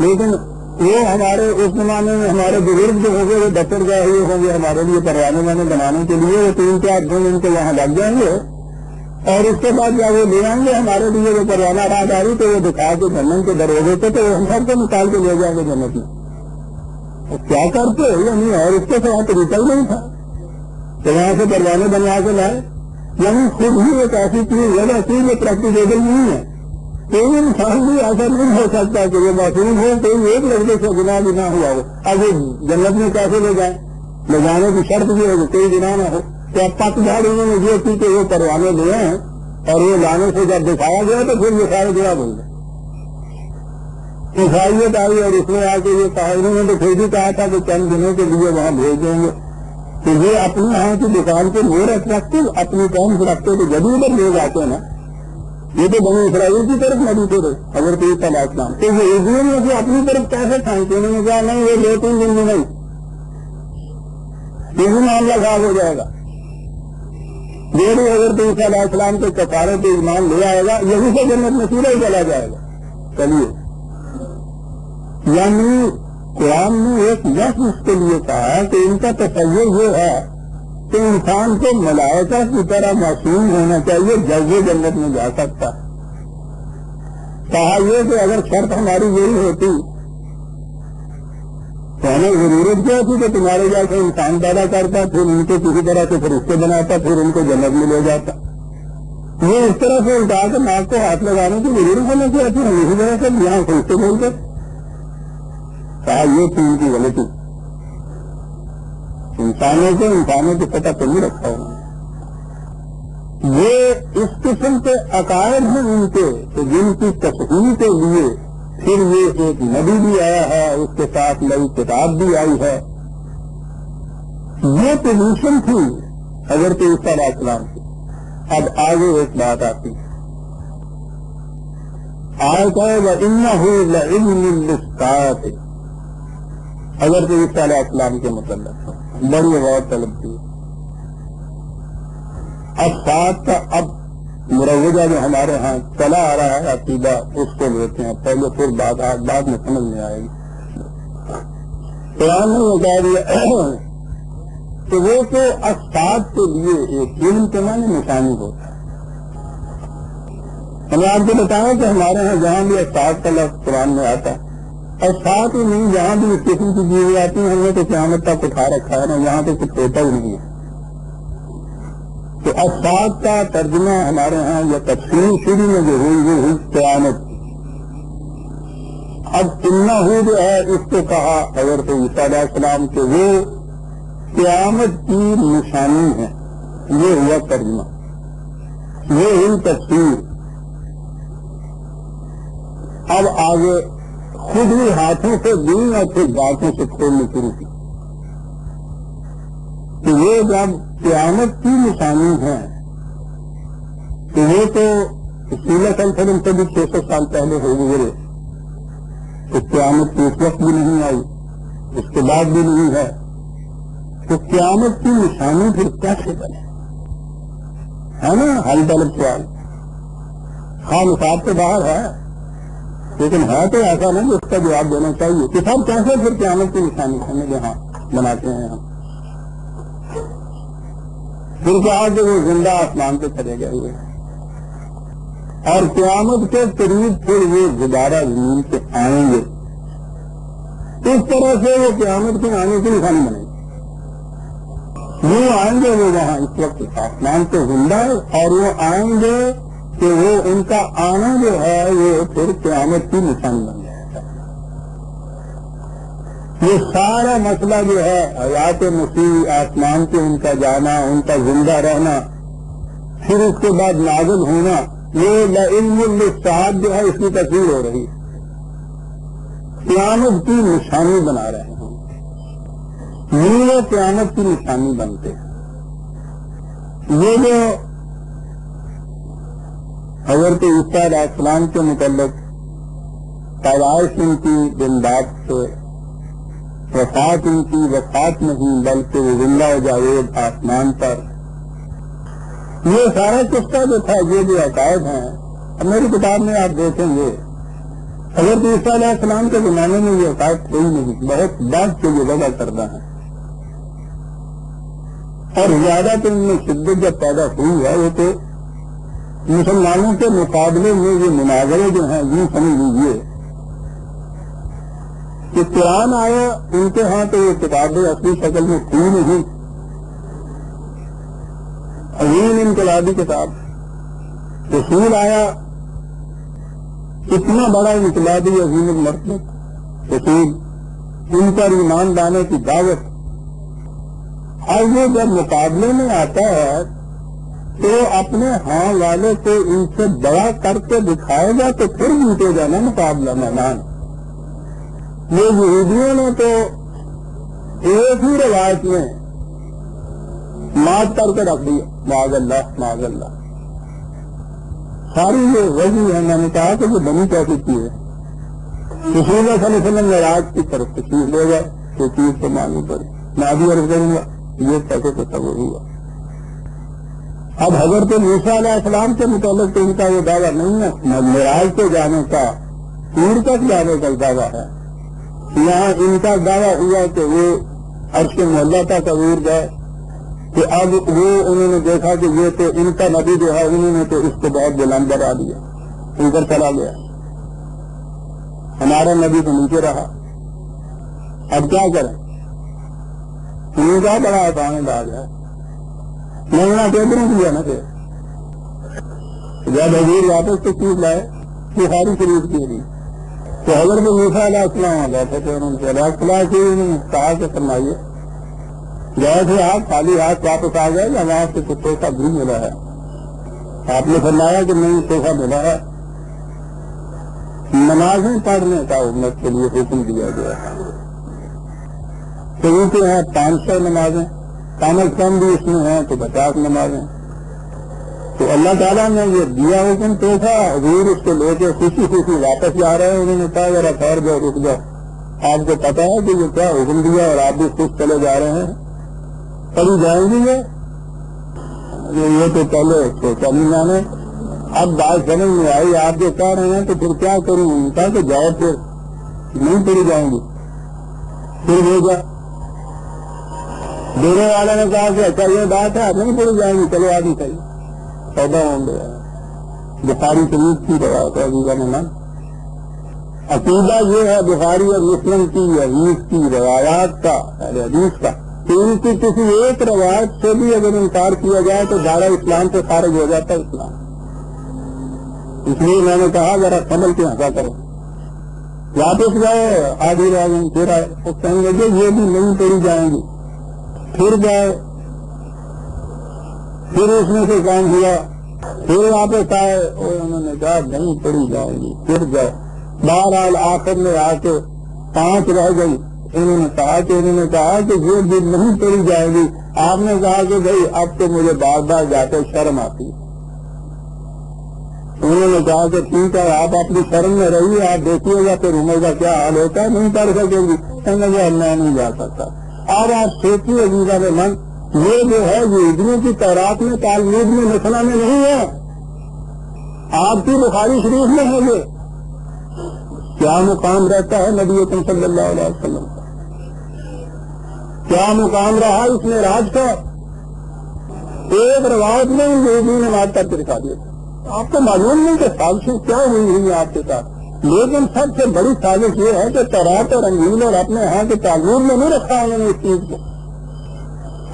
لیکن وہ ہمارے اس زمانے میں ہمارے بزرگ جو ہوں گے وہ دفتر گئے ہوئے ہوں گے ہمارے لیے پروانے بنانے کے لیے، وہ 3-4 دن ان کے وہاں لگ جائیں گے اور اس کے بعد جب وہ لے آئیں گے ہمارے لیے وہ پروانہ راہداری تو وہ دکھا کے جنت کے دروازے پہ تو ہم سب کو نکال کے لے جائیں گے جنت میں. کیا کرتے یعنی اور اس کے سوا طریقہ ہی نہیں تھا تو وہاں سے پروانے بنوا کے لائے. یعنی خود ہی ایک ایسی چیز ہے چیز یہ پریکٹیکل نہیں ہے. کوئی انسان بھی ایسا نہیں ہو سکتا کہ وہ معصوم ہو کوئی ایک لڑکے سے گناہ بھی نہ ہوا ہو. اب وہ جنت میں کیسے لے جائیں؟ لے جانے کی شرط بھی ہو کوئی گناہ نہ ہو. تو اب پک جھاڑی میں یہ تھی کہ وہ پروانے لے ہیں اور وہ لانے سے جب دکھایا گیا تو پھر یہ سارے جواب ہو گئے. عیسائیت آئی اور اس میں آ کے یہ کہا انہوں نے تو پھر بھی کہا تھا کہ چند دنوں کے لیے وہاں بھیج دیں گے. تو یہ اپنے یہاں کی دکان پہ وہ رکھتے اپنی قوم سے رکھتے تو جب ادھر لوگ آتے ہیں نا یہ تو بنی اسرائیل کی طرف نبی تھے اگر کوئی تلاش نام تو یہ عیسائیوں میں سے اپنی طرف کیسے کھائیں؟ انہوں نے کہا نہیں یہ 2-3 دن میں نہیں یہ بھی معاملہ خراب ہو جائے گا. یہ بھی اگر تو عیسیٰ علیہ السلام کے کفارے پہ ایمان لے آئے گا یہی سے جنت میں سیدھا ہی چلا جائے گا. چلیے یعنی قرآن نے ایک لفظ اس کے لیے کہا کہ ان کا تصور یہ ہے کہ انسان کو ملائکہ کی طرح معصوم ہونا چاہیے جب وہ جنت میں جا سکتا. کہا یہ کہ اگر شرط ہماری یہی ہوتی تو ہمیں ضرورت کیا تھی کہ تمہارے جیسے انسان پیدا کرتا پھر ان کو کسی طرح سے فرشتے بناتا پھر ان کو جنت میں لے جاتا. یہ اس طرح سے اٹھا کے ناک کو ہاتھ لگانے کی ضرورت ہونا چاہیے تھی. ہم اسی طرح سے یہاں فرشتے بول کر کہا یہ تھی ان کی غلطی. انسانوں کی سطح پہ نہیں رکھا ہوں. یہ اس قسم کے عقائد ہیں ان کے کہ جن کی تصحیح کے لیے پھر یہ ایک نبی بھی آیا ہے اس کے ساتھ نئی کتاب بھی آئی ہے. یہ پوزیشن تھی حضرت عیسیٰ علیہ السلام کی. اب آگے ایک بات آتی ہے آیت ہے وَإِنَّهُ لَعِلْمٌ لِلسَّاعَةِ حضرت عیسیٰ علیہ السلام کے متعلق بڑی غور طلب تھی. اب ساتھ کا اب مروجہ جو ہمارے ہاں چلا آ رہا ہے عقیدہ اس کو لیتے ہیں پہلے پھر بعد میں سمجھ میں آئے گی. قرآن نے یہ کہہ دیا کہ وہ تو اسباب کے لیے ایک علم کے معنی نشانی ہوتا ہے. ہم نے آپ کو بتایا کہ ہمارے ہاں جہاں بھی اسباب کا لفظ قرآن میں آتا ہے اور ساتھ ہی نہیں جہاں بھی اس قسم کی چیزیں آتی ہیں ہم نے تو قیامت تک اٹھا رکھا ہے نا یہاں تو کچھ ہوتا ہی نہیں ہے. تو اسباب کا ترجمہ ہمارے ہاں یا تفصیل شروع میں جو ہوئی وہ ہوئی قیامت. اب انہو جو ہے اس کو کہا حضرت عیسیٰ علیہ السلام کہ وہ قیامت کی نشانی ہے. یہ ہوا ترجمہ یہ ہوئی تفصیل. اب آگے خود ہی ہاتھوں سے دین اور پھر باتوں سے کھولنے شروع کی کہ یہ جب قیامت کی نشانی ہے تو وہ تو رسول اللہ صلی اللہ علیہ وسلم سے بھی 600 سال پہلے ہو گزرے تو قیامت کی اس وقت بھی نہیں آئی اس کے بعد بھی نہیں ہے. تو قیامت کی نشانی پھر کیسے بنے ہے نا حل طلب سوال. ہاں نصاب سے باہر ہے لیکن ہے تو ایسا نہیں اس کا جواب دینا چاہیے کہ صاحب کیسے پھر قیامت کی نشانی ہمیں جہاں بناتے ہیں ہم. پھر کہا کہ وہ زندہ آسمان پہ چلے گئے ہوئے اور قیامت کے قریب پھر وہ دوبارہ زمین پہ آئیں گے. اس طرح سے وہ قیامت کے آنے کی نشانی بنے گی. وہ آئیں گے وہ وہاں اس وقت آسمان پہ زندہ ہے اور وہ آئیں گے کہ وہ ان کا آنا جو ہے وہ پھر قیامت کی نشانی بن جائے گا. یہ سارا مسئلہ جو ہے حیات مسیح آسمان پہ ان کا جانا ان کا زندہ رہنا پھر اس کے بعد نازل ہونا یہ لعلم للساعۃ جو ہے اس کی تصویر ہو رہی ہے. قیامت کی نشانی بنا رہے ہیں یہ قیامت کی نشانی بنتے ہیں. یہ جو حضرت عیسیٰ علیہ السلام کے متعلق پیدائش ان کی دن رات سے وفات ان کی وفات نہیں بلکہ وہ زندہ جاوید آسمان پر. یہ سارا قصہ جو تھا یہ جو عقائد ہیں اب میری کتاب میں آپ دیکھیں گے حضرت عیسیٰ علیہ السلام کے زمانے میں یہ عقائد کوئی نہیں, بہت بعد سے یہ وضع کردہ ہے. اور زیادہ تر ان میں شدت جب پیدا ہوئی ہے وہ تو مسلمانوں کے مقابلے میں یہ مناظرے جو ہیں یوں سمجھ لیجیے کہ قرآن آیا ان کے ہاں تو یہ کتابیں اصلی شکل میں تھی نہیں, عظیم انقلابی کتاب. رسول آیا اتنا بڑا انقلابی عظیم المرتبہ رسول, ان پر ایمان لانے کی دعوت. اور یہ جب مقابلے میں آتا ہے تو اپنے ہاں والے کو ان سے بڑا کر کے دکھائے گا تو پھر جیتے گا نا مقابلہ میدان. یہ یہودیوں نے تو ایک ہی روایت میں مات کر کے رکھ دیا, معاذ اللہ معاذ اللہ. ساری یہ وجہ ہے, میں نے کہا کہ وہ بنی کیسی چیز ہے. رسول اللہ صلی اللہ علیہ وسلم معراج کی طرف تشریف لے گئے تو چیز کو معلوم پڑی. میں ابھی عرض کروں گا یہ کیسے تصور ہوا. اب حضرت موسیٰ علیہ السلام کے متعلق تو ان کا یہ دعویٰ نہیں ہے, معراج سے جانے کا, دور تک جانے کا دعویٰ ہے. یہاں ان کا دعویٰ ہوا کہ وہ عرش معلیٰ تک عبور گئے کہ اب وہ انہوں نے دیکھا کہ یہ تو ان کا نبی جو ہے انہوں نے تو اس کو بہت بلند بنا دیا, اوپر چلا گیا, ہمارا نبی تو نیچے رہا. اب کیا کریں, انہوں کا بڑا آسان انداز ہے. منگنا کیسے دیا نا کہ جب حضور واپس تو چیز لائے بخاری شریف کی بھی تو حضرت موسیٰ علیہ السلام آ گئے تھے تو انہوں نے اخلاق کی انہوں نے کہا کہ فرمائیے گئے تھے آپ خالی ہاتھ واپس آ گئے یا وہاں سے کچھ توحفہ بھی ملا ہے. آپ نے فرمایا کہ نہیں توحفہ ملا ہے, نمازیں پڑھنے کا امت کے لیے حکم دیا گیا ہے. شروع سے ہیں 500 نمازیں, کم از کم بھی اس میں ہیں تو 50 نمازیں. تو اللہ تعالیٰ نے یہ دیا حکم توحفہ, حضور اس کو لے کے خوشی خوشی واپس جا رہے ہیں. انہوں نے کہا ذرا ٹھہر جاؤ, رک جاؤ, آپ کو پتا ہے کہ یہ کیا حکم دیا اور آپ بھی خوش چلے جا رہے ہیں, کبھی جائیں گی یہ تو پہلے سوچا نہیں میں نے. اب بات سمجھ میں آئی, آپ جو کہہ رہے ہیں تو پھر کیا کروں. ان کا کہ جاؤ, پھر نہیں پڑی جائیں گی. پھر بھیجا دینے والے نے کہا کہ اچھا یہ بات ہے, اب نہیں پڑی جائیں گی, چلو آگے صحیح پیدا ہوں گے. بخاری شریف کی روایت ہے عزیزہ نے. عقیدہ یہ ہے بخاری اور مسلم کی حدیث کی روایات کا, حدیث کا, کہ ان کی کسی ایک روایت سے بھی اگر انکار کیا جائے تو دائرہ اسلام سے خارج ہو جاتا ہے اسلام. اس لیے میں نے کہا ذرا سمجھ کے ہنسا کرو. واپس گئے, آدھی رہ گئی, پھر آئے, وہ کہیں گے یہ بھی نہیں پڑی جائیں گی. پھر گئے, پھر اس میں سے کام ہوا, پھر واپس آئے, اور انہوں نے کہا نہیں پڑی جائیں گی. پھر گئے, بہرحال آخر میں آ کے 5 رہ گئی. انہوں نے کہا کہ یہ بھی نہیں پڑی جائے گی. آپ نے کہا کہ بھائی اب تو مجھے بار بار جاتے شرم آتی. انہوں نے کہا کہ ٹھیک ہے آپ اپنی شرم میں رہیے, آپ دیکھیے گا پھر عمر کا کیا حال ہوتا ہے, نہیں پڑھ سکیں گی. کہنے گا میں نہیں جا سکتا. اب آپ سوچیے عزیزہ نے من, یہ جو ہے یہودیوں کی تورات میں تالمود میں مسئلہ میں نہیں ہے, آپ کی بخاری شریف میں ہے. یہ کیا مقام رہتا ہے نبی اکرم صلی اللہ علیہ وسلم کا, کیا مقام رہا اس میں راج کا. ایک روایت میں یہودی نے مات کر کے دکھا دیا. آپ کو معلوم نہیں کہ سازشیں کیا ہوئی ہوئی آپ کے ساتھ, لیکن سب سے بڑی سازش یہ ہے کہ تورات اور انجیل اور اپنے ہاں کے تعلق میں نہیں رکھا انہوں نے اس چیز کو,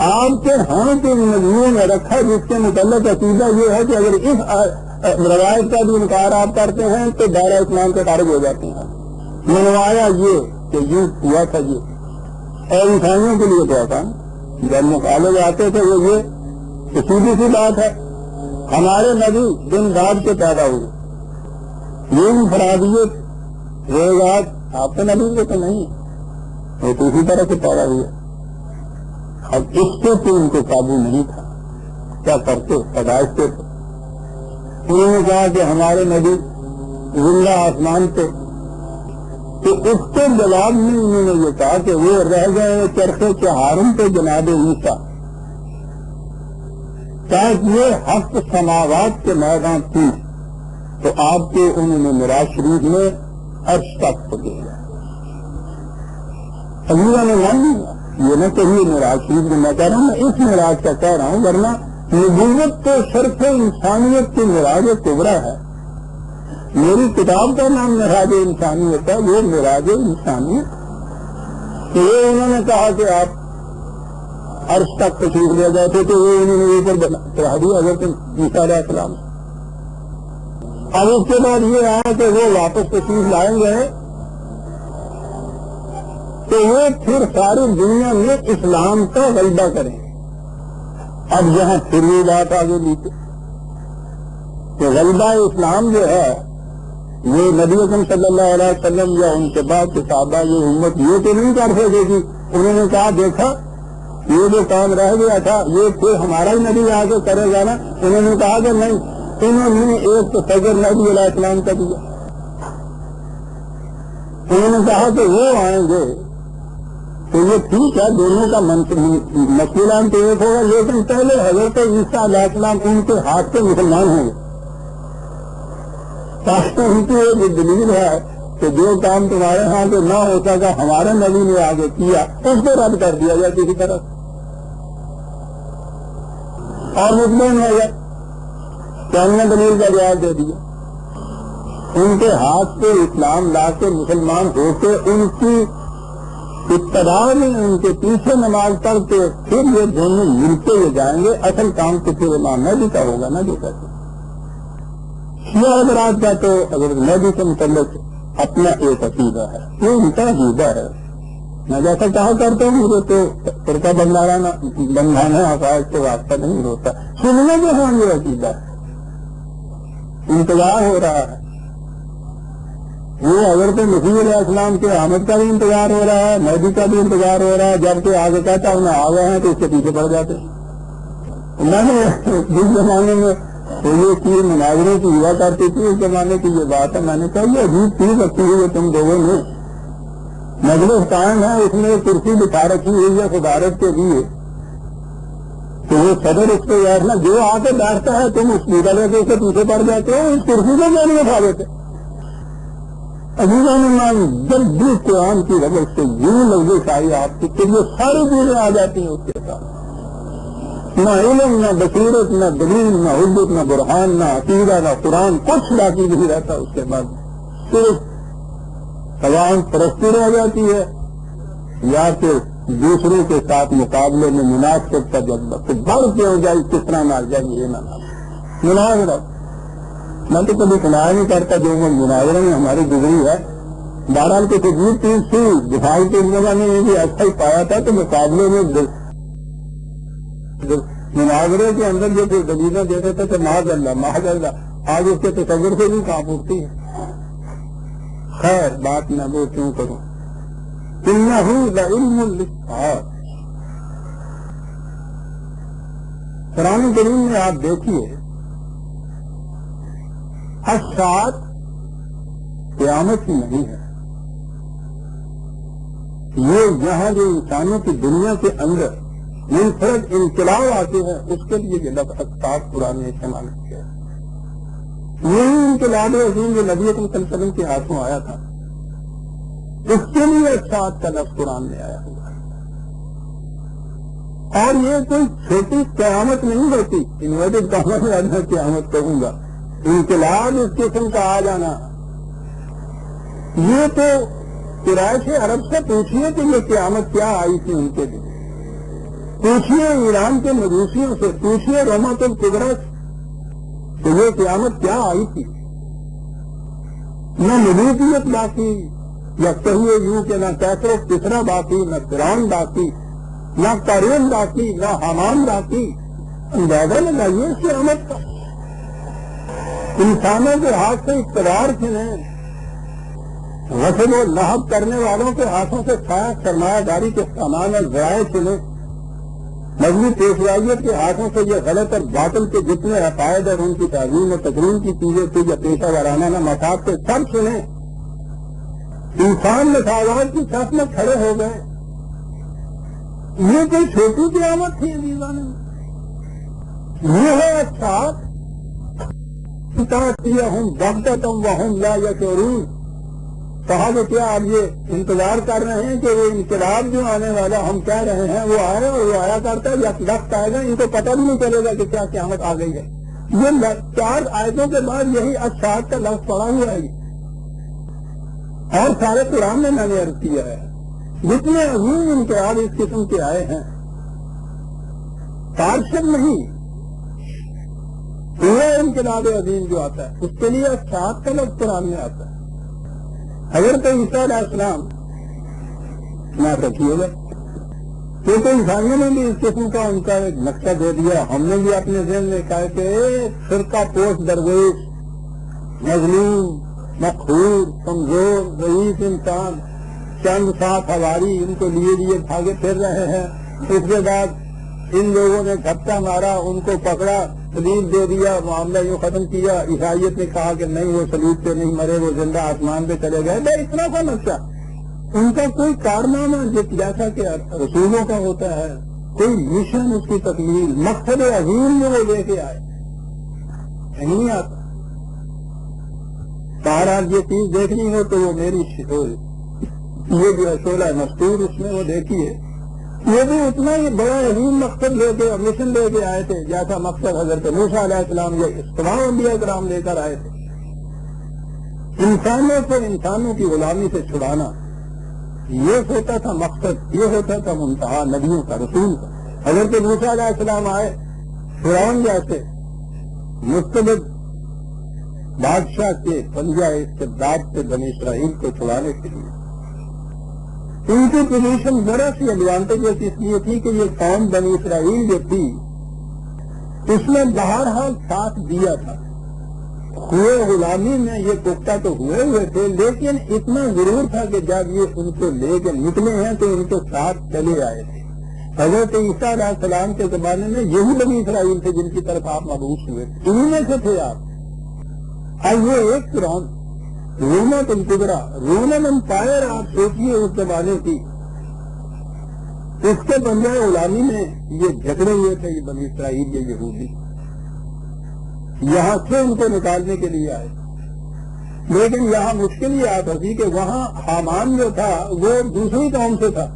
آپ کے ہاں کے مجموعے میں رکھا, جس کے متعلق عقیدہ یہ ہے کہ اگر اس روایت کا بھی انکار آپ کرتے ہیں تو دائرہ اسلام سے خارج ہو جاتے ہیں. منوایا یہ کہ یوں ہوا تھا یہ, اور عیسائیوں کے لیے کیا تھا جب مقابلے آتے تھے وہ یہ کہ سیدھی سی بات ہے, ہمارے نبی دن رات کے پیدا ہوئے, یہ انفرادیت روزات آپ کے نبی کو تو نہیں, وہ تو اسی طرح سے پیدا ہوئے. اب اس سے تو ان کو قابو نہیں تھا, کیا کرتے پیدائشتے تھے. انہوں نے کہا کہ ہمارے نبی زندہ آسمان پہ تو اس کے جواب میں انہوں نے یہ کہا کہ وہ رہ گئے چرخے چہارم پہ جناب عیسیٰ، تاکہ یہ ہفت سماوات کے میدان تھی تو آپ کے انہوں نے معراج شریف میں عرش تک پہنچا۔ اللہ نے مان لیا، یہ نہ کہیے معراج شریف میں، میں کہہ رہا ہوں، میں اس معراج کا کہہ رہا ہوں، ورنہ نبوت تو شرف انسانیت کی معراج کبریٰ ہے۔ میری کتاب کا نام معراج انسانیت ہے، وہ معراج انسانیت۔ تو وہ انہوں نے کہا کہ آپ عرش تک تشریف لے گئے تھے، تو وہ انہوں نے اوپر چڑھا دیا حضرت عیسیٰ علیہ السلام۔ اب اس کے بعد یہ آیا کہ وہ واپس تشریف لائیں گے تو وہ پھر ساری دنیا میں اسلام کا غلبہ کریں۔ اب یہاں پھر یہ بات آگے لیتے کہ غلبہ اسلام جو ہے یہ نبی اکرم صلی اللہ علیہ وسلم یا ان کے بعد کے صحابہ یہ امت یہ تو نہیں کر سکے گی۔ انہوں نے کہا دیکھا یہ جو کام رہ گیا تھا یہ پھر ہمارا ہی نبی آ کے کرے گا نا۔ انہوں نے کہا کہ نہیں، انہوں نے ایک تو فجر نبی علیہ السلام کا دیا، انہوں نے کہا کہ وہ آئیں گے تو یہ ٹھیک ہے، دونوں کا مسئلہ تو ایک ہوگا، لیکن پہلے حضرت عیسیٰ علیہ السلام ان کے ہاتھ سے مسلمان ہوں گے، تاکہ ان کی ایک دلیل ہے کہ جو کام تمہارے ہاں سے نہ ہو سکا ہمارے نبی نے آگے کیا اس کو رد کر دیا جائے کسی طرح اور مطمئن ہو گیا کہ ہم نے دلیل کا جواب دے دیا۔ ان کے ہاتھ سے اسلام لا کے مسلمان ہو کے ان کی ابتدا میں ان کے پیچھے نماز پڑھ کے پھر یہ دونوں ملتے ہوئے جائیں گے، اصل کام تو پھر امام مہدی کا ہوگا نا جو کہتے شیعہ حضرات کا تو حضرت مہدی کے متعلق اپنا ایک عقیدہ ہے، یہ ان کا عقیدہ ہے۔ میں جیسا کہا کرتا ہوں مجھے تو فرقہ بندھانا عقائد سے واسطہ نہیں ہوتا، سننے کے ہاں یہ عقیدہ ہے، انتظار ہو رہا ہے۔ وہ حضرت مسیح علیہ السلام کے آمد کا بھی انتظار ہو رہا ہے، مہدی کا بھی انتظار ہو رہا ہے، جبکہ آگے کہتا ہوں آ گئے ہیں تو اس کے پیچھے پڑ جاتے۔ میں نے جس زمانے میں یہ چیز مناظروں کی ہوا کرتی تھی اس زمانے کی یہ بات ہے، میں نے کہا یہ عجیب چیز رکھی ہوئی ہے تم لوگوں نے، مجلس قائم ہے اس میں کرسی بٹھا رکھی ہوئی ہے صدارت کے لیے، تو وہ صدر اس پہ بیٹھنا جو آ کے بیٹھتا ہے تم اس لیڈر لے کے اس کے پیچھے پڑ جاتے ہو، اس کرسی کو کیا نہیں اٹھا دیتے۔ عزیزان جب بھی قرآن کی وجہ سے یوں لفظ آئی آپ کی کہ یہ ساری چیزیں آ جاتی ہیں اس کے ساتھ، نہ علم نہ بصیرت نہ دلیل نہ حجت نہ برہان نہ عقیدہ نہ قرآن، کچھ باقی نہیں رہتا۔ اس کے بعد صرف سوان پرستی رہ جاتی ہے یا پھر دوسروں کے ساتھ مقابلے میں مناسبت کا جذبہ کہ بڑھ کے ہو جائے کس طرح مار جائے یہ نہ مناظرہ۔ میں تو کبھی سنایا نہیں کرتا جو مناظرہ میں ہماری گزری ہے، بہرحال کی تجویز چیز تھی، دفاع کے زمانے میں بھی اچھا ہی پایا تھا کہ مقابلے میں مناظرے کے اندر جو کوئی دلیلیں دیتے تھے تو معاذ اللہ آج اس کے تصور سے بھی کام اٹھتی ہے۔ خیر بات میں وہ کیوں کروں، انہ لعلم للساعۃ۔ قرآن کریم میں آپ دیکھیے الساعۃ قیامت ہی نہیں ہے، یہ یہاں جو انسانوں کی دنیا کے اندر منفرد انقلاب آتے ہیں اس کے لیے یہ لفظ الساعۃ قرآن نے استعمال کیا ہے۔ یہی انقلاب عظیم جو نبی اکرم صلی اللہ علیہ وسلم کے ہاتھوں آیا تھا اس کے لیے الساعۃ کا لفظ قرآن میں آیا ہوا ہے، اور یہ کوئی چھوٹی قیامت نہیں ہوتی، انورٹڈ کاموں میں میں قیامت کہوں گا، انقلاب اس قسم کا آ جانا، یہ تو قریش عرب سے پوچھیے کہ یہ قیامت کیا آئی تھی ان کے لیے، پوچھیے ایران کے مجوسیوں سے، پوچھیے رومات الکبریٰ سے کہ یہ قیامت کیا آئی تھی۔ نہ نبوت باقی، یا کہیے یوں کہ نہ کیسر و کسریٰ باقی، نہ فرعون باقی، نہ قارون باقی، نہ حامان باقی۔ اندازہ لگائیے اس قیامت کا، انسانوں کے ہاتھ سے اقتدار چھنے، غصب و نہب کرنے والوں کے ہاتھوں سے سرمایہ داری کے سامان اور ذرائع چھنے، مذہبی پیشوائیت کے ہاتھوں سے یہ غلط اور باطل کے جتنے عقائد اور ان کی تعظیم و تکریم کی چیزیں تھی یا پیشہ ورانہ مفاد سے سب چھنے، انسان مساوات کی صف میں کھڑے ہو گئے. یہ کوئی چھوٹی قیامت تھی عزیزان. یہ ہے اچھات ہوں بغدتم وہم لا یشعرون. کہا کہ کیا آپ یہ انتظار کر رہے ہیں کہ وہ انقلاب جو آنے والا ہم کہہ رہے ہیں وہ آئے اور وہ آیا کرتا ہے یا وقت آئے گا ان کو پتہ بھی نہیں چلے گا کہ کیا قیامت آ گئی ہے. یہ 4 آیتوں کے بعد یہی اچھات کا لفظ پڑا ہوا ہے اور سارے قرآن میں نے عرض کیا ہے جتنے عظیم انقلاب اس قسم کے آئے ہیں پارشد نہیں پورا انقلاب عظیم جو آتا ہے اس کے لیے اچھات کا لفظ قرآن میں آتا ہے. حضرت عیسیٰ علیہ السلام نہ رکھیے گا کیونکہ عیسائیوں نے بھی اس قسم کا ان کا ایک نقشہ دے دیا. ہم نے بھی اپنے ذہن میں کہا کہ فرقہ پوش درویش مظلوم مقہور کمزور ضعیف انسان چند ساتھ ہواری ان کو لیے بھاگے پھر رہے ہیں. اس کے بعد ان لوگوں نے جھپٹا مارا ان کو پکڑا سلیب دے دیا معاملہ یوں ختم کیا. عیسائیت نے کہا کہ نہیں وہ سلیب پہ نہیں مرے وہ زندہ آسمان پہ چلے گئے. بھائی اتنا سا نقشہ ان کا کوئی کارنامہ جیسا کہ رسولوں کا ہوتا ہے کوئی مشن اس کی تکمیل مقصد عظیم میں وہ لے کے آئے نہیں آتا. بہرحال یہ چیز دیکھنی ہو تو وہ میری یہ جو ہے شعلہ مستور اس میں وہ دیکھیے یہ بھی اتنا ہی بڑا عظیم مقصد لے کے مشن لے کے آئے تھے جیسا مقصد حضرت موسیٰ علیہ السلام یا تمام انبیاء کرام لے کر آئے تھے. انسانوں کو انسانوں کی غلامی سے چھڑانا یہ ہوتا تھا مقصد یہ ہوتا تھا منتہا نبیوں کا رسول کا. حضرت موسیٰ علیہ السلام آئے فرعون جیسے مستبد بادشاہ کے پنجہ استبداد سے بنی اسرائیل کو چھڑانے کے لیے. ان کی پوزیشن ذرا سی ایڈوانٹیجز اس لیے تھی کہ یہ قوم بنی اسرائیل جو تھی اس نے بہرحال ساتھ دیا تھا. ہوئے غلامی میں یہ پختہ تو ہوئے تھے لیکن اتنا ضرور تھا کہ جب یہ ان کو لے کے نکلے ہیں تو ان کے ساتھ چلے آئے تھے. حضرت عیسیٰ علیہ السلام کے زمانے میں یہی بنی اسرائیل تھے جن کی طرف آپ مبعوث ہوئے تھے. انہیں میں سے تھے آپ. اب یہ ایک فرعون رومت الکبریٰ رومن امپائر آپ سوچیے اس زمانے کی اس کے بندے غلامی میں یہ جھگڑے ہوئے تھے یہ بنی اسرائیل یہ یہودی یہاں سے ان کو نکالنے کے لیے آئے. لیکن یہاں مشکل یہ آتا تھی کہ وہاں حامان جو تھا وہ دوسری قوم سے تھا.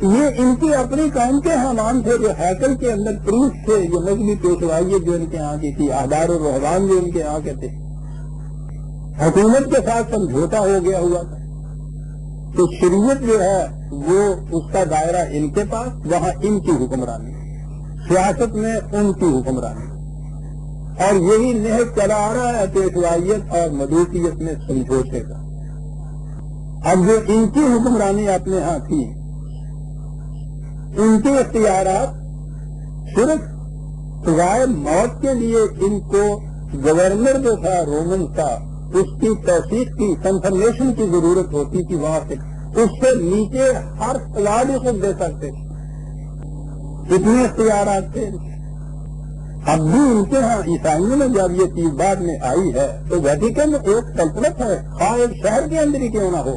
یہ ان کی اپنی قوم کے حامان تھے جو ہیکل کے اندر پروف تھے جو مذہبی پیشوائی جو ان کے یہاں کی تھی احبار و رہبان جو ان کے یہاں کے تھے. حکومت کے ساتھ سمجھوتا ہو گیا ہوا تھا تو شریعت جو ہے وہ اس کا دائرہ ان کے پاس وہاں ان کی حکمرانی سیاست میں ان کی حکمرانی اور یہی نہج چلا آ رہا ہے پیشوائیت اور مدوسیت میں سمجھوتے کا. اب جو ان کی حکمرانی اپنے ہاں تھی ان کے اختیارات صرف سوائے موت کے لیے ان کو گورنر جو تھا رومن کا اس کی توثیق کی کنفرمیشن کی ضرورت ہوتی تھی. وہاں سے اس سے نیچے ہر سوال ہی خود دے سکتے اتنے اختیارات تھے. اب بھی ان کے ہاں عیسائیوں میں جب یہ چیز بعد میں آئی ہے تو ویٹیکن ایک سلطنت ہے خواہ ایک شہر کے اندر ہی کیوں نہ ہو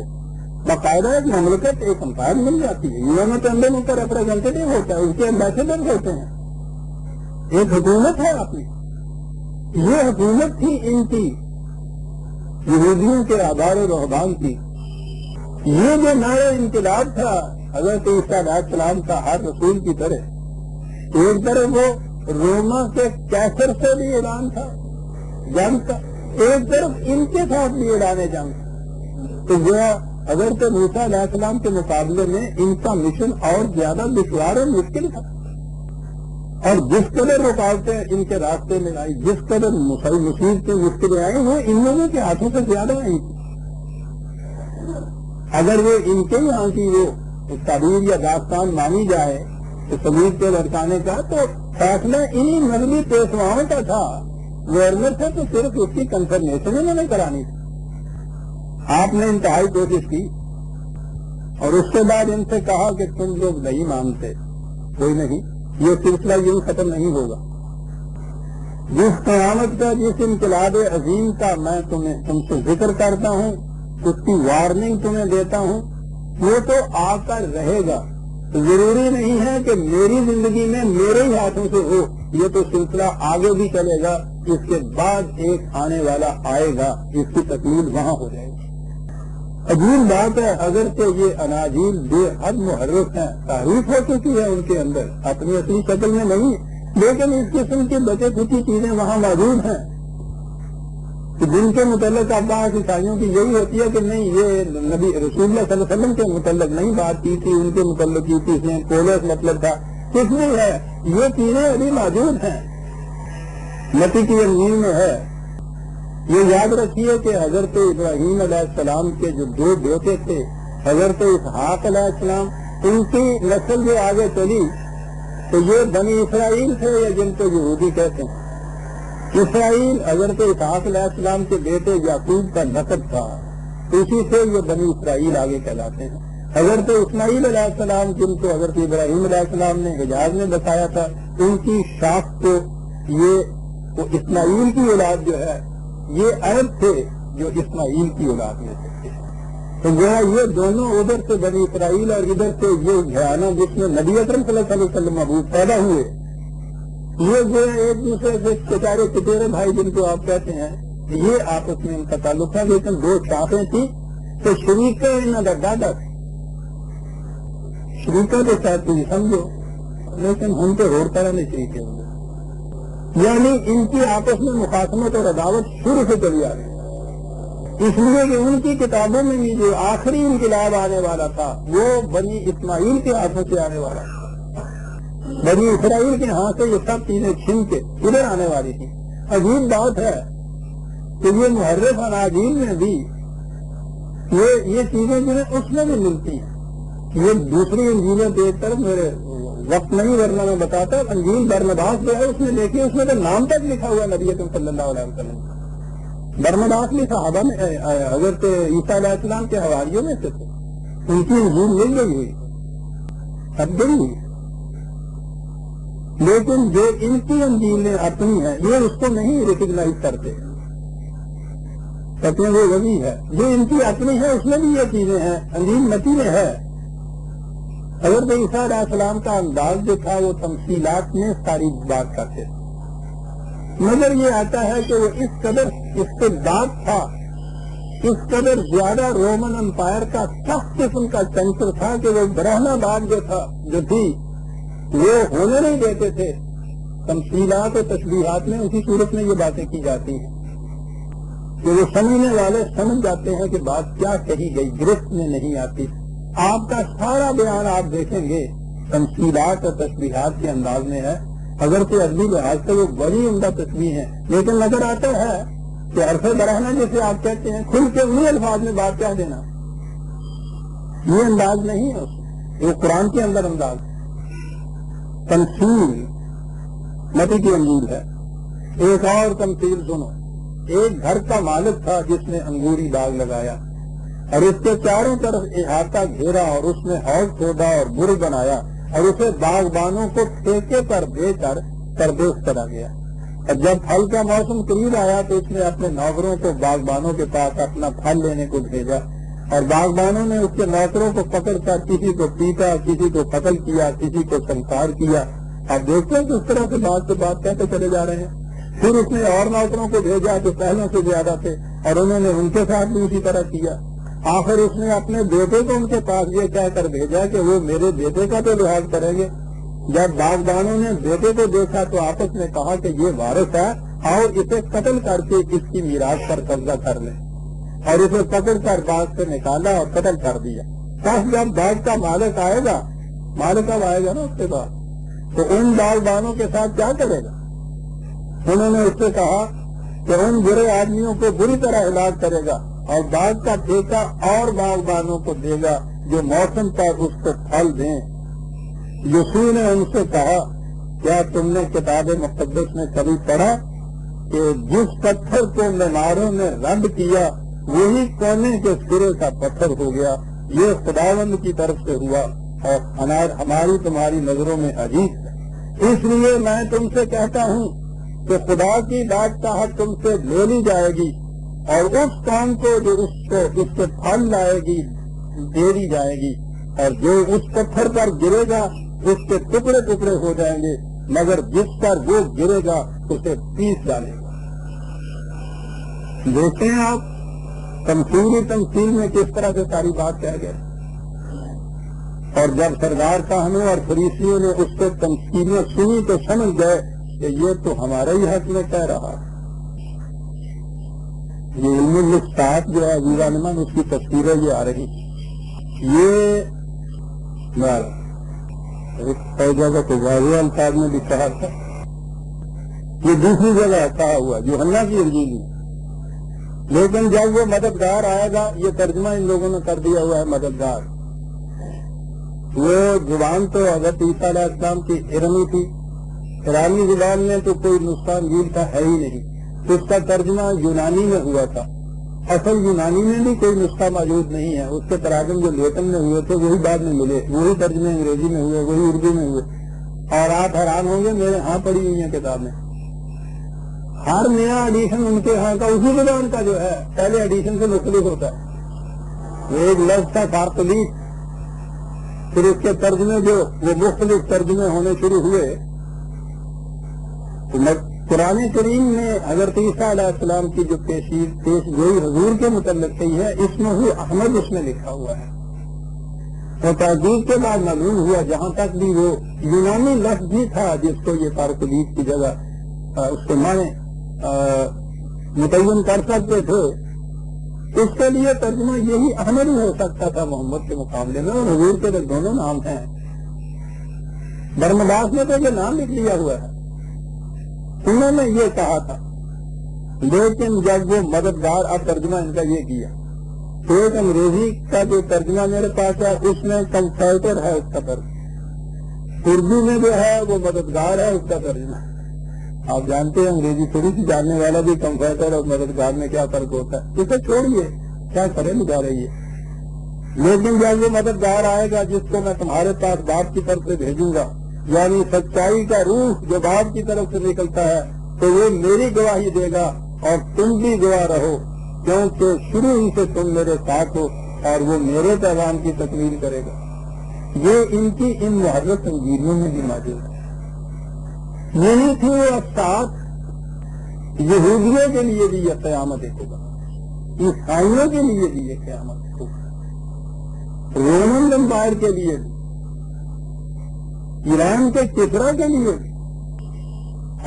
باقاعدہ ایک مملکت ایک امپائر مل جاتی ہے. یونین کے اندر ان کا ریپرزینٹیٹو ہوتا ہے اس کے ایمبیسڈر ہوتے ہیں ایک حکومت ہے اپنی. یہ حکومت تھی ان کی یہودیوں کے احبار و رہبان کی. یہ جو نعرہ انقلاب تھا حضرت عیسیٰ علیہ السلام کا ہر رسول کی طرح ایک طرف وہ روما کے کیسر سے بھی اعلان تھا جنگ کا ایک طرف ان کے ساتھ بھی اعلان جنگ تھا. تو جو حضرت موسیٰ علیہ السلام کے مقابلے میں ان کا مشن اور زیادہ دشوار اور مشکل تھا اور جس قدر رکاوٹیں ان کے راستے میں آئی جس قدر مصیبتیں مشکلیں آئی وہ ان لوگوں کے ہاتھوں سے زیادہ آئی تھی. اگر وہ ان کے یہاں کی وہ تعبیر یا داستان مانی جائے تو سبوت کے لڑکانے کا تو فیصلہ انہی مذہبی پیشواؤں کا تھا. گورنر سے تو صرف اس کی کنفرمیشن انہوں نے کرانی تھی. آپ نے انتہائی کوشش کی اور اس کے بعد ان سے کہا کہ تم لوگ نہیں مانتے کوئی نہیں یہ سلسلہ یوں ختم نہیں ہوگا. جس قیامت کا جس انقلاب عظیم کا میں تم سے ذکر کرتا ہوں اس کی وارننگ تمہیں دیتا ہوں، وہ تو آ کر رہے گا، ضروری نہیں ہے کہ میری زندگی میں میرے ہی ہاتھوں سے ہو، یہ تو سلسلہ آگے بھی چلے گا، اس کے بعد ایک آنے والا آئے گا، اس کی تکمیل وہاں ہو جائے گی۔ عجیب بات ہے، اگرچہ یہ اناجیل بے حد محرف ہیں، تحریف ہو چکی ہے ان کے اندر، اپنی اصلی شکل میں نہیں، لیکن اس قسم کی بچے کچی چیزیں وہاں موجود ہیں کہ جن کے متعلق اب بات عیسائیوں کی یہی ہوتی ہے کہ نہیں، یہ نبی رسول اللہ صلی اللہ علیہ وسلم کے متعلق نہیں بات کی تھی، ان کے متعلق کی تھی، اس میں پولس مطلب تھا، کچھ نہیں ہے، یہ چیزیں ابھی موجود ہیں، متی کی انجیل میں ہے۔ یہ یاد رکھیے کہ حضرت ابراہیم علیہ السلام کے جو دو بیٹے تھے، حضرت اسحاق علیہ السلام، ان کی نسل جو آگے چلی تو یہ بنی اسرائیل تھے، یا جن کو یہودی کہتے ہیں۔ اسرائیل حضرت اسحاق علیہ السلام کے بیٹے یعقوب کا نسب تھا، اسی سے یہ بنی اسرائیل آگے کہلاتے ہیں۔ حضرت اسماعیل علیہ السلام، جن کو حضرت ابراہیم علیہ السلام نے حجاز میں بتایا تھا، ان کی شاخ کو یہ اسماعیل کی اولاد جو ہے، یہ عرب تھے جو اسماعیل کی اولاد میں تھے، تو یہ دونوں ادھر سے بنی اسرائیل اور ادھر سے یہ گھرانہ جس میں نبی اکرم صلی اللہ علیہ وسلم محبوب پیدا ہوئے، یہ جو ایک دوسرے سے چچارے چچیرے بھائی جن کو آپ کہتے ہیں، یہ آپس میں ان کا تعلق تھا، لیکن دو شاخیں تھیں، تو شریکہ انہوں کا دادا، شریکہ کے ساتھ تھی سمجھو، لیکن ہم تو اور طرح نہیں شریکے ہوں گے، یعنی ان کی آپس میں مخاصمت اور عداوت شروع سے چلی آ رہی، اس لیے کہ ان کی کتابوں میں بھی جو آخری انقلاب آنے والا تھا وہ بنی اسماعیل کے ہاتھوں سے آنے والا تھا، بنی اسرائیل کے ہاتھ سے یہ سب چیزیں چھن کے ادھر آنے والی تھی۔ عجیب بات ہے کہ یہ محرف اناجیل میں بھی یہ چیزیں جو ہیں اس میں بھی ملتی ہیں، یہ دوسری انجیلیں دیکھ کر میرے وقت نہیں ورنہ میں بتاتا، انجیل برنباس جو ہے اس میں دیکھیے، اس میں تو نام تک لکھا ہوا ہے نبی اکرم صلی اللہ علیہ وسلم، برنباس بھی صحابہ میں حضرت عیسیٰ علیہ السلام کے حواریوں میں سے تھے، ان کی انجیل مل گئی ہوئی، اب گئی ہوئی، لیکن جو ان کی انجیلیں اپنی ہیں یہ اس کو نہیں ریکگنائز کرتے، کہتے ہیں وہ وہی ہے، جو ان کی اپنی ہے اس میں بھی یہ چیزیں ہیں، انجیل متی میں ہے۔ حضرت عیسیٰ علیہ السلام کا انداز جو تھا وہ تمثیلات میں ساری بات کرتے تھے، مگر یہ آتا ہے کہ وہ اس قدر استبداد تھا، اس قدر زیادہ رومن امپائر کا سخت قسم کا سینسر تھا کہ وہ برہنہ بات جو تھی وہ ہونے نہیں دیتے تھے، تمثیلات اور تشبیہات میں اسی صورت میں یہ باتیں کی جاتی ہیں کہ وہ سمجھنے والے سمجھ جاتے ہیں کہ بات کیا کہی گئی، گرفت میں نہیں آتی۔ آپ کا سارا بیان آپ دیکھیں گے تمثیلات اور تشبیہات کے انداز میں ہے، اگر کہ ادبی لحاظ سے وہ بڑی عمدہ تشبیہ ہیں، لیکن نظر آتا ہے کہ حرف برہنہ جیسے آپ کہتے ہیں کھل کے انہیں الفاظ میں بات کہہ دینا، یہ انداز نہیں ہے، یہ قرآن کے اندر انداز تمثیل متی کی انجیل ہے۔ ایک اور تمثیل سنو، ایک گھر کا مالک تھا جس نے انگوری باغ لگایا اور اس کے چاروں طرف احاطہ گھیرا اور اس نے حوض کھودا اور برج بنایا اور اسے باغبانوں کو ٹھیکے پر دے کر پردیس چلا گیا، اور جب پھل کا موسم قریب آیا تو اس نے اپنے نوکروں کو باغبانوں کے پاس اپنا پھل لینے کو بھیجا، اور باغبانوں نے اس کے نوکروں کو پکڑ کر کسی کو پیٹا، کسی کو قتل کیا، کسی کو سنسار کیا۔ آپ دیکھتے ہیں کہ اس طرح سے بات کہتے چلے جا رہے ہیں۔ پھر اس نے اور نوکروں کو بھیجا جو پہلوں سے زیادہ تھے، اور انہوں نے ان کے ساتھ بھی اسی طرح کیا۔ آخر اس نے اپنے بیٹے کو ان کے پاس یہ کہہ کر بھیجا کہ وہ میرے بیٹے کا تو لحاظ کریں گے۔ جب باغبانوں نے بیٹے کو دیکھا تو آپس میں کہا کہ یہ وارث ہے، آؤ اسے قتل کر کے اس کی میراث پر قبضہ کر لیں، اور اسے پکڑ کر باغ سے نکالا اور قتل کر دیا۔ بس جب باغ کا مالک آئے گا، مالک اب آئے گا نا اس کے بعد، تو ان باغبانوں کے ساتھ کیا کرے گا؟ انہوں نے اس سے کہا کہ ان برے آدمیوں کو بری طرح ہلاک کرے گا اور باغ کا ٹھیکہ اور باغبانوں کو دے گا جو موسم پر اس کو پھل دیں۔ یسوع نے ان سے کہا، کیا تم نے کتاب مقدس میں کبھی پڑھا کہ جس پتھر کو معماروں نے رد کیا وہی کونے کے سرے کا پتھر ہو گیا؟ یہ خداوند کی طرف سے ہوا اور ہماری تمہاری نظروں میں عجیب ہے۔ اس لیے میں تم سے کہتا ہوں کہ خدا کی بادشاہت تم سے لے لی جائے گی اور اس قوم کو جو اس سے پھل لائے گی دے دی جائے گی، اور جو اس پتھر پر گرے گا اس کے ٹکڑے ٹکڑے ہو جائیں گے، مگر جس پر وہ گرے گا اسے پیس ڈالے گا۔ دیکھتے ہیں آپ تمثیل میں کس طرح سے ساری بات کہہ گئے۔ اور جب سردار صاحبوں اور فریسیوں نے اس سے تمثیلیں سنی تو سمجھ گئے کہ یہ تو ہمارا ہی حق میں کہہ رہا ہے۔ یہ علم الاسقاط جو ہے ویرانمن اس کی تصویریں یہ آ رہی، یہ ایک جگہ تو واضح الفاظ میں بھی کہا تھا، یہ دوسری جگہ کہا ہوا یوحنا کی انجیل میں، لیکن جب وہ مددگار آئے گا، یہ ترجمہ ان لوگوں نے کر دیا ہوا ہے مددگار۔ وہ زبان تو حضرت عیسیٰ علیہ السلام کی ارمی تھی، ایرانی زبان میں تو کوئی نسخہ انجیل کا ہے ہی نہیں، اس کا ترجمہ یونانی میں ہوا تھا۔ اصل یونانی میں بھی کوئی نسخہ موجود نہیں ہے، اس کے تراجم جو لیٹن میں ہوئے تھے وہی بعد میں ملے، وہی ترجمے انگریزی میں ہوئے، وہی اردو میں ہوئے۔ اور آپ حیران ہوں گے، میرے ہاں پڑھی ہوئی ہیں کتابیں، ہر نیا ایڈیشن ان کے ہاں کا اسی زبان کا جو ہے پہلے ایڈیشن سے مختلف ہوتا ہے۔ ایک لفظ کا فارقلیت، پھر اس کے ترجمے جو وہ مختلف ترجمے ہونے شروع ہوئے۔ قرآن کریم میں حضرت عیسیٰ علیہ السلام کی جو پیش گوئی حضور کے متعلق کی ہے، اسمہ احمد اس میں لکھا ہوا ہے، اور تحقیق کے بعد معلوم ہوا جہاں تک بھی وہ یونانی لفظ بھی تھا جس کو یہ فارقلیت کی جگہ اس کے معنی متعین کر سکتے تھے، اس کے لیے ترجمہ یہی احمد ہی ہو سکتا تھا محمد کے مقابلے میں، اور حضور کے دونوں نام ہیں۔ برمداس نے تو یہ نام لکھ لیا ہوا ہے، انہوں نے یہ کہا تھا، لیکن جب وہ مددگار، اب ترجمہ ان کا یہ کیا، ایک انگریزی کا جو ترجمہ میرے پاس ہے اس میں کمفرٹر ہے اس کا ترجمہ، اردو میں جو ہے وہ مددگار ہے اس کا ترجمہ۔ آپ جانتے ہیں انگریزی تھوڑی سی جاننے والا بھی کمفرٹر اور مددگار میں کیا فرق ہوتا ہے، اسے چھوڑیے، کیا کرے نکال رہی ہے۔ لیکن جب وہ مددگار آئے گا جس کو میں تمہارے پاس باپ کی طرف سے بھیجوں گا، یعنی سچائی کا روح جو باپ کی طرف سے نکلتا ہے، تو وہ میری گواہی دے گا اور تم بھی گواہ رہو، کیونکہ شروع ہی سے تم میرے ساتھ ہو اور وہ میرے پیغام کی تکمیل کرے گا۔ یہ ان کی ان محرف انجیلوں میں بھی موجود ہے۔ یہی تھی وہ ساتھ یہودیوں کے لیے بھی یہ قیامت ہوگا، عیسائیوں کے لیے بھی یہ قیامت ہوگا، رومن امپائر کے لیے بھی، ایران کے کسرا کے لیے بھی۔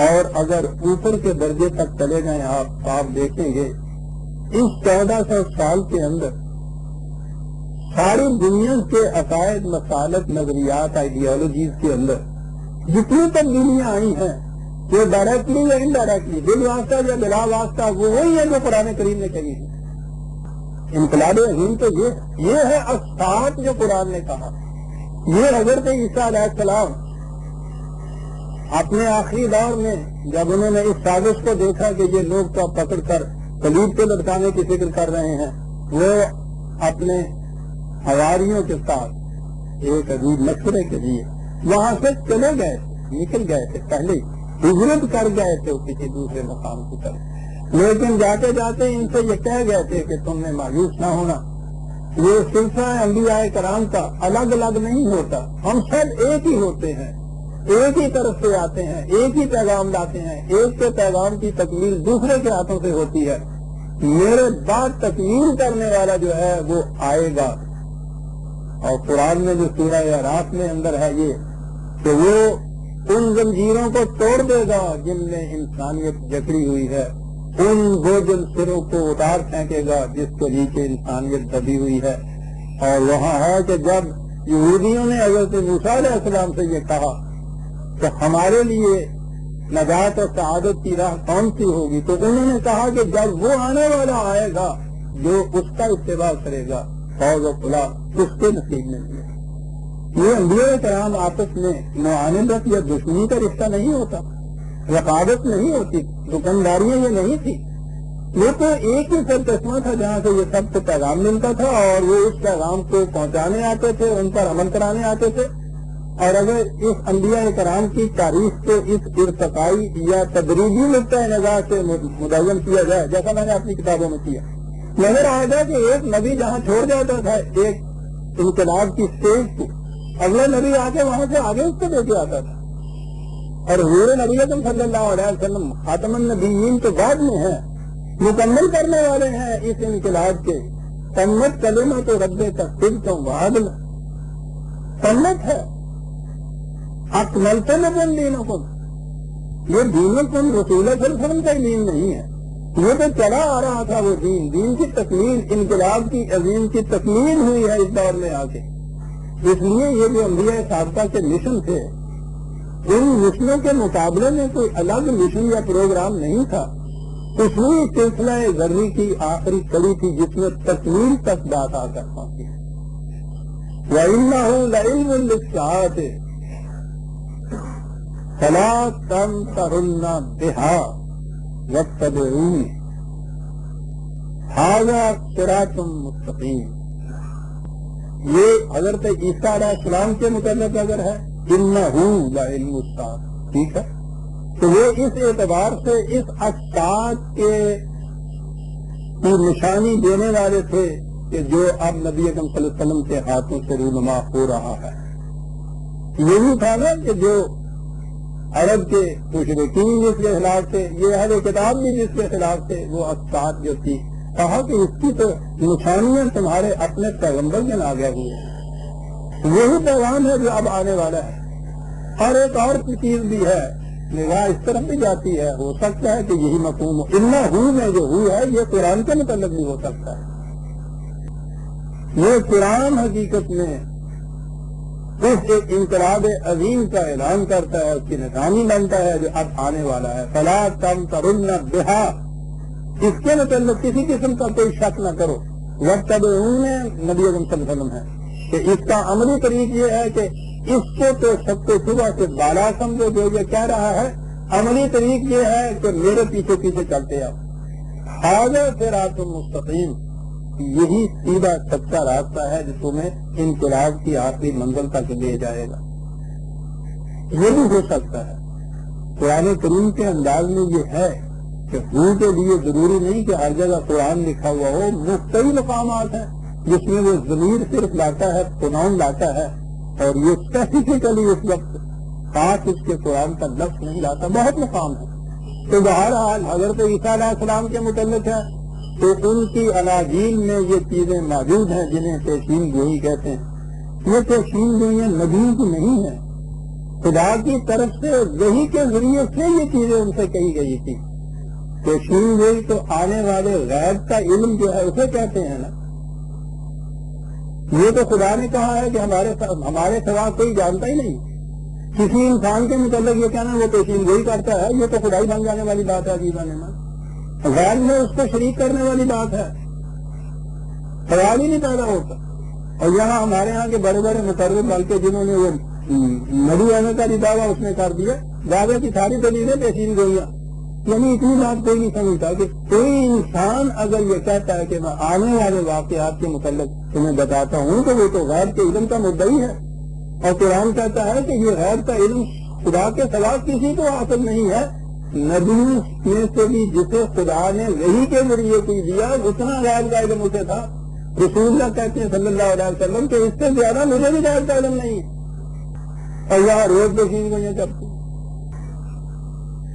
اور اگر اوپر کے درجے تک چلے جائیں آپ دیکھیں گے اس 1400 سال کے اندر ساری دنیا کے عقائد، مسالک، نظریات، آئیڈیالوجیز کے اندر جتنی تبدیلیاں آئی ہیں، وہ ڈائریکٹلی یا انڈائریکٹلی، بل واسطہ یا بلا واسطہ، وہ وہی ہے جو قرآن کریم نے کہی ہے۔ انقلاب عظیم تو یہ ہے اسقاط جو قرآن نے کہا۔ یہ حضرت عیسیٰ علیہ السلام اپنے آخری دور میں جب انہوں نے اس سازش کو دیکھا کہ یہ لوگ تو پکڑ کر صلیب کو لٹکانے کی فکر کر رہے ہیں، وہ اپنے حواریوں کے ساتھ ایک عجیب مشورے کے لیے وہاں سے چلے گئے تھے، نکل گئے تھے، پہلے ہجرت کر گئے تھے کسی دوسرے مقام کی طرف، لیکن جاتے جاتے ان سے یہ کہہ گئے تھے کہ تم نے مایوس نہ ہونا، یہ سلسلہ انبیاء کرام کا الگ الگ نہیں ہوتا، ہم سب ایک ہی ہوتے ہیں، ایک ہی طرف سے آتے ہیں، ایک ہی پیغام لاتے ہیں، ایک کے پیغام کی تکمیل دوسرے کے ہاتھوں سے ہوتی ہے، میرے بعد تکمیل کرنے والا جو ہے وہ آئے گا۔ اور قرآن میں جو سورہ اعراف میں اندر ہے یہ کہ وہ ان زنجیروں کو توڑ دے گا جن میں انسانیت جکڑی ہوئی ہے، ان بوجھل سروں کو اتار پھینکے گا جس کے نیچے انسانیت دبی ہوئی ہے۔ اور وہاں ہے کہ جب یہودیوں نے حضرت موسیٰ علیہ السلام سے یہ کہا کہ ہمارے لیے نجات اور سعادت کی راہ کون سی ہوگی، تو انہوں نے کہا کہ جب وہ آنے والا آئے گا جو اس کا اتباع کرے گا، فوز و فلاح اس کے نصیب میں ملے۔ یہ انبیاء کرام آپس میں معاندت یا دشمنی کا رشتہ نہیں ہوتا، رقابت نہیں ہوتی، دکانداریاں یہ نہیں تھی، یہ تو ایک ہی سرچشمہ تھا جہاں سے یہ سب کو پیغام ملتا تھا اور وہ اس پیغام کو پہنچانے آتے تھے، ان پر عمل کرانے آتے تھے۔ اور اگر اس انبیاء کرام کی تاریخ کو اس ارتقائی یا تدریجی نقطۂ نظر سے مدون کیا جائے، جیسا میں نے اپنی کتابوں میں کیا، نظر آئے گا کہ ایک نبی جہاں چھوڑ جاتا تھا ایک انقلاب کی اسٹیج کو، اگلا نبی آ کے وہاں سے آگے اس کو لے کے آتا تھا. اور حضور نبی اکرم صلی اللہ علیہ وسلم خاتم النبیین تو بعد میں ہیں، مکمل کرنے والے ہیں اس انقلاب کے. تمت کلمت رب تقبلتم وعدل، تمت ہے اکملت لکم دینکم. یہ دینکم رسول صلی اللہ علیہ وسلم کا دین نہیں ہے، یہ تو چلا آ رہا تھا وہ دین کی تکمیل، انقلاب کی عظیم کی تکمیل ہوئی ہے اس دور میں آ کے. اس لیے یہ جو انبیاء سابقہ کے مشن تھے، ان مشنوں کے مقابلے میں کوئی الگ مشن یا پروگرام نہیں تھا. پچھلی سلسلہ ذری کی آخری کڑی تھی جس میں تکمیل تک بات آ کر پہنچی. وَإِنَّهُ لَعِلْمٌ لِلسَّاعَةِ فَلَا تَمْتَرُنَّ بِهَا وَاتَّبِعُونِ هَذَا صِرَاطٌ مُسْتَقِيمٌ. یہ حضرت عیسیٰ علیہ السلام کے متعلق اگر ہے إِنَّهُ لَعِلْمُ السَّاعَةِ، ٹھیک ہے، تو وہ اس اعتبار سے اس اساس کے نشانی دینے والے تھے کہ جو اب نبی اکرم صلی اللہ علیہ وسلم کے ہاتھوں سے رونما ہو رہا ہے. یہی تھا نا کہ جو عرب کے مشرکین جس کے خلاف تھے، یہ اہل کتاب بھی جس کے خلاف تھے، وہ اساس جو تھی، کہا کہ اس کی تو نشانیاں تمہارے اپنے پیغمبر کے نازل ہوئے ہیں. یہی پیغام ہے جو اب آنے والا ہے. اور ایک اور چیز بھی ہے، نگاہ اس طرف بھی جاتی ہے، ہو سکتا ہے کہ یہی مفہوم ہو. انہو میں جو ہو ہے یہ قرآن کے متعلق بھی ہو سکتا ہے. یہ قرآن حقیقت میں اس ایک انقلاب عظیم کا اعلان کرتا ہے، اس کی نشانی بنتا ہے جو اب آنے والا ہے. فَلَا تَمْتَرُنَّ بِهَا، اس کے متعلق کسی قسم کا کوئی شک نہ کرو. وَاتَّبِعُونِ نبی اکرم صلی اللہ علیہ وسلم ہے کہ اس کا عملی طریق یہ ہے کہ اس کو تو سب کو صبح سے بالا سمجھو جو یہ کہہ رہا ہے. عملی طریق یہ ہے کہ میرے پیچھے پیچھے چلتے آؤ. هَذَا صِرَاطٌ مُسْتَقِيمٌ، یہی سیدھا سچا راستہ ہے جو تمہیں انقلاب کی آخری منزل تک لے جائے گا. یہ بھی ہو سکتا ہے قرآن کریم کے انداز میں یہ ہے کہ ہوں کے لیے ضروری نہیں کہ ہر جگہ قرآن لکھا ہوا ہو. مختلف مقامات ہیں جس میں وہ ضمیر صرف لاتا ہے، پروناؤن لاتا ہے، اور یہ اسپیسیفکلی اس وقت خاص اس کے قرآن کا لفظ نہیں لاتا. بہت مقام ہے. تو بہرحال حضرت عیسیٰ علیہ السلام کے متعلق ہے تو ان کی اناجیل میں یہ چیزیں موجود ہیں جنہیں پیشین گوئی کہتے ہیں. یہ پیشین گوئیاں نبیوں کی نہیں ہیں، خدا کی طرف سے وحی کے ذریعے سے یہ چیزیں ان سے کہی گئی تھی. پیشین گوئی تو آنے والے غیب کا علم جو ہے اسے کہتے ہیں نا. یہ تو خدا نے کہا ہے کہ ہمارے سوا کوئی جانتا ہی نہیں. کسی انسان کے متعلق یہ کہنا وہ پیشین گوئی کرتا ہے، یہ تو خدائی بن جانے والی بات ہے. عجیبہ نے غیر میں اس کو شریک کرنے والی بات ہے، خیال ہی نہیں پیدا ہوتا. اور یہاں ہمارے ہاں کے بڑے بڑے مقرر بلکہ جنہوں نے وہ نبی ہونے کا بھی دعویٰ اس نے کر دیا، دعوے کی ساری دلیلیں پیشین گوئیاں. یعنی اتنی بات کوئی نہیں سمجھتا کہ کوئی انسان اگر یہ کہتا ہے کہ میں آنے والے واقعات کے متعلق تمہیں بتاتا ہوں تو وہ تو غیب کے علم کا مدعی ہے. اور قرآن کہتا ہے کہ یہ غیب کا علم خدا کے سوا کسی کو حاصل نہیں ہے. نبیوں میں سے بھی جسے خدا نے وحی کے ذریعے کوئی دیا اتنا غیب کا علم اسے تھا. رسول اللہ کہتے ہیں صلی اللہ علیہ وسلم کہ اس سے زیادہ مجھے بھی غیب کا علم نہیں ہے. اور یہاں روز پیشین گوئیاں چلتی.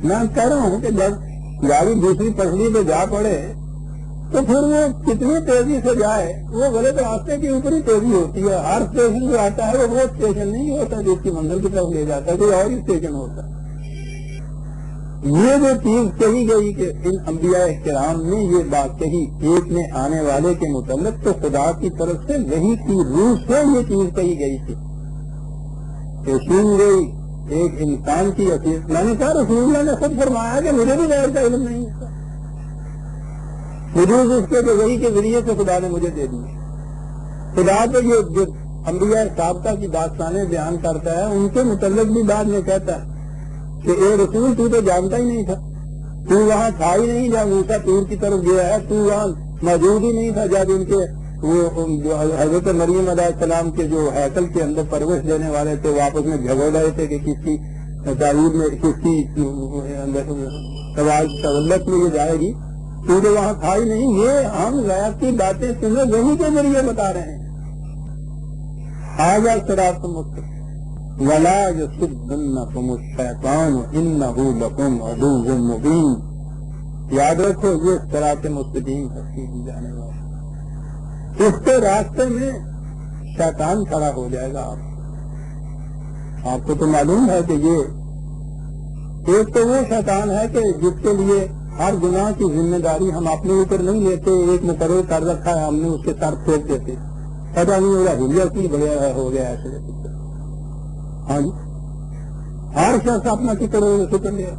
میں کہہ رہا ہوں کہ جب گاڑی دوسری پٹری پہ جا پڑے تو پھر وہ کتنی تیزی سے جائے، وہ غلط راستے کی اوپر ہی تیزی ہوتی ہے. ہر اسٹیشن جو آتا ہے وہ اسٹیشن نہیں ہوتا جو اس کی منزل کی طرف لے جاتا ہے، کوئی اور ہی اسٹیشن ہوتا ہے. یہ جو چیز کہی گئی کہ ان انبیاء کرام نے یہ بات کہی ایک میں آنے والے کے متعلق، تو خدا کی طرف سے وحی کی روح سے یہ چیز کہی گئی تھی. پیشین گئی ایک انسان کی حیثیت. میں نے کہا رسول اللہ نے خود فرمایا کہ مجھے بھی غیر کا علم نہیں ہے. وجود اس کے وحی کے ذریعے سے خدا نے مجھے دے دی. خدا تو یہ جو انبیاء سابقہ کی داستانیں بیان کرتا ہے ان کے متعلق بھی بعد میں کہتا ہے کہ اے رسول تو جانتا ہی نہیں تھا، تو وہاں تھا ہی نہیں جب موسیٰ طور کی طرف گیا ہے، تو وہاں موجود ہی نہیں تھا جب ان کے وہ جو حضرت مریم علیہ السلام کے جو ہیکل کے اندر پرورش دینے والے تھے وہ آپس میں جھگڑ رہے تھے کہ کس کی تعلیم میں کس کی سہولت میں یہ جائے گی، کیونکہ وہاں تھا ہی نہیں. یہ ہم غیب کی باتیں تمہیں وہی کے ذریعے بتا رہے ہیں. آگا صراط مستقیم ولا یصدنکم الشیطان انہ لکم عدو مبین. یاد رکھو یہ صراط مستقیم ہے سیدھی جانے والا. اس کے راستے میں شیطان کھڑا ہو جائے گا. آپ کو تو معلوم ہے کہ یہ ایک تو وہ شیطان ہے کہ جس کے لیے ہر گناہ کی ذمہ داری ہم اپنے اوپر نہیں لیتے. ایک مقرر کر رکھا ہے، ہم نے اس کے سر پھینک دیتے. پتا نہیں ہوگا ہلیا کی بڑھیا ہو گیا ایسے. ہاں جی، ہر شخص اپنا فکر لیا.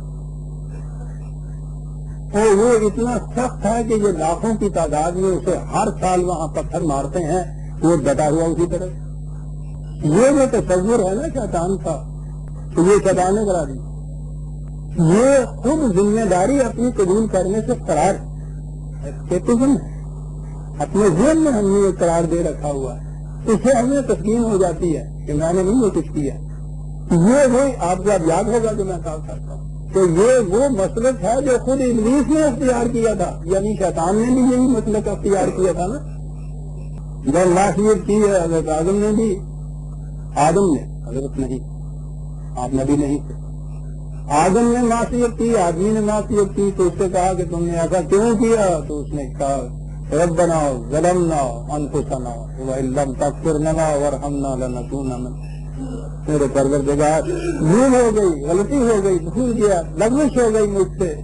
اور وہ اتنا سخت ہے کہ یہ لاکھوں کی تعداد میں اسے ہر سال وہاں پتھر مارتے ہیں، وہ ڈٹا ہوا اسی طرح. یہ جو تصور ہے نا شیطان کا، تو یہ شیطان نے کرا دی. یہ خود ذمہ داری اپنی قبول کرنے سے فرار ہے. اپنے ذہن میں ہم نے یہ قرار دے رکھا ہوا ہے، اس سے ہمیں تسلیم ہو جاتی ہے کہ میں نے نہیں یہ کچھ کیا. یہ وہی آپ کو اب یاد ہوگا کہ میں کہا کرتا ہوں کہ یہ وہ مسلک ہے جو خود ابلیس نے اختیار کیا تھا، یعنی شیطان نے بھی یہی مسلک اختیار کیا تھا نا. جب معصیت کی ہے حضرت آدم نے بھی، آدم نے، حضرت نہیں، آپ نبی نہیں تھے. آدم نے معصیت کی، آدمی نے معصیت کی، تو اس سے کہا کہ تم نے ایسا کیوں کیا؟ تو اس نے کہا ربنا ظلمنا انفسنا وان لم تغفر لنا وارحمنا لنکونن. میرے پروردگار بھول ہو گئی، غلطی ہو گئی، بھول گیا، لغزش ہو گئی مجھ سے،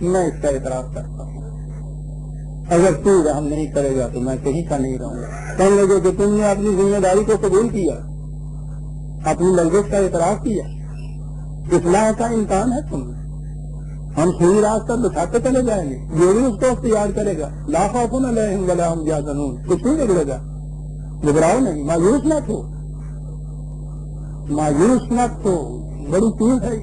میں اس کا اعتراف کرتا ہوں. اگر تو رحم نہیں کرے گا تو میں کہیں کا نہیں رہوں گا. کہنے لگے کہ تم نے اپنی ذمہ داری کو قبول کیا، اپنی لغزش کا اعتراف کیا، اصلاح کا امکان ہے تم. ہم صحیح راستہ بتاتے چلے جائیں گے، جو بھی اس کو اختیار کرے گا. لا خوف علیہم ولا ہم یحزنون. کچھ نہیں بگڑے گا، گھبراؤ نہیں، مایوس مت ہو، مایوس مت ہو. بڑی چیز ہے.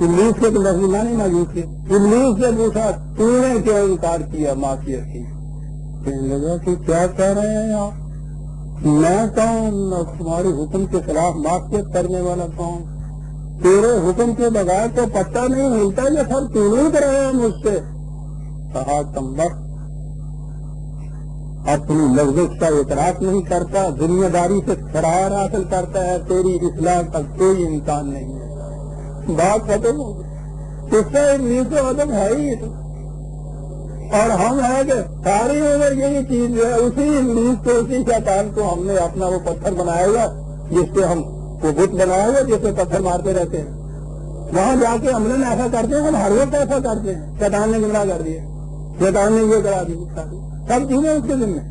ابلیس کے تو لفظ نہیں مایوس تھے. ابلیس سے پوچھا تو نے کیا انکار کیا معصیت کی؟ کہنے لگا کہ کیا کہہ رہے ہیں آپ؟ میں کون؟ تمہارے حکم کے خلاف معصیت کرنے والا کون؟ تیرے حکم کے بغیر تو پتہ نہیں ہلتا، یہ سب تو نہیں کرایا مجھ سے. کہا تم وقت اپنی لفظ کا اعتراف نہیں کرتا، ذمہ داری سے فرار حاصل کرتا ہے، تیری اصلاح کا کوئی امکان نہیں ہے. بات ختم ہو گئی. اس سے ابلیس و آدم ہے ہی تو. اور ہم ہے کہ ساری عمر یہی چیز جو ہے اسی ابلیس کو، اسی شیطان کو ہم نے اپنا وہ پتھر بنایا ہوا جس سے ہم وہ بت بنایا ہوا جس سے پتھر مارتے رہتے ہیں. وہاں جا کے عملاً ایسا کرتے ہیں، ہم ہر وقت ایسا کرتے ہیں. شیطان نے گمراہ کر دیا، شیطان نے یہ کرا دیا، سب چیزیں اس کے ذمہ.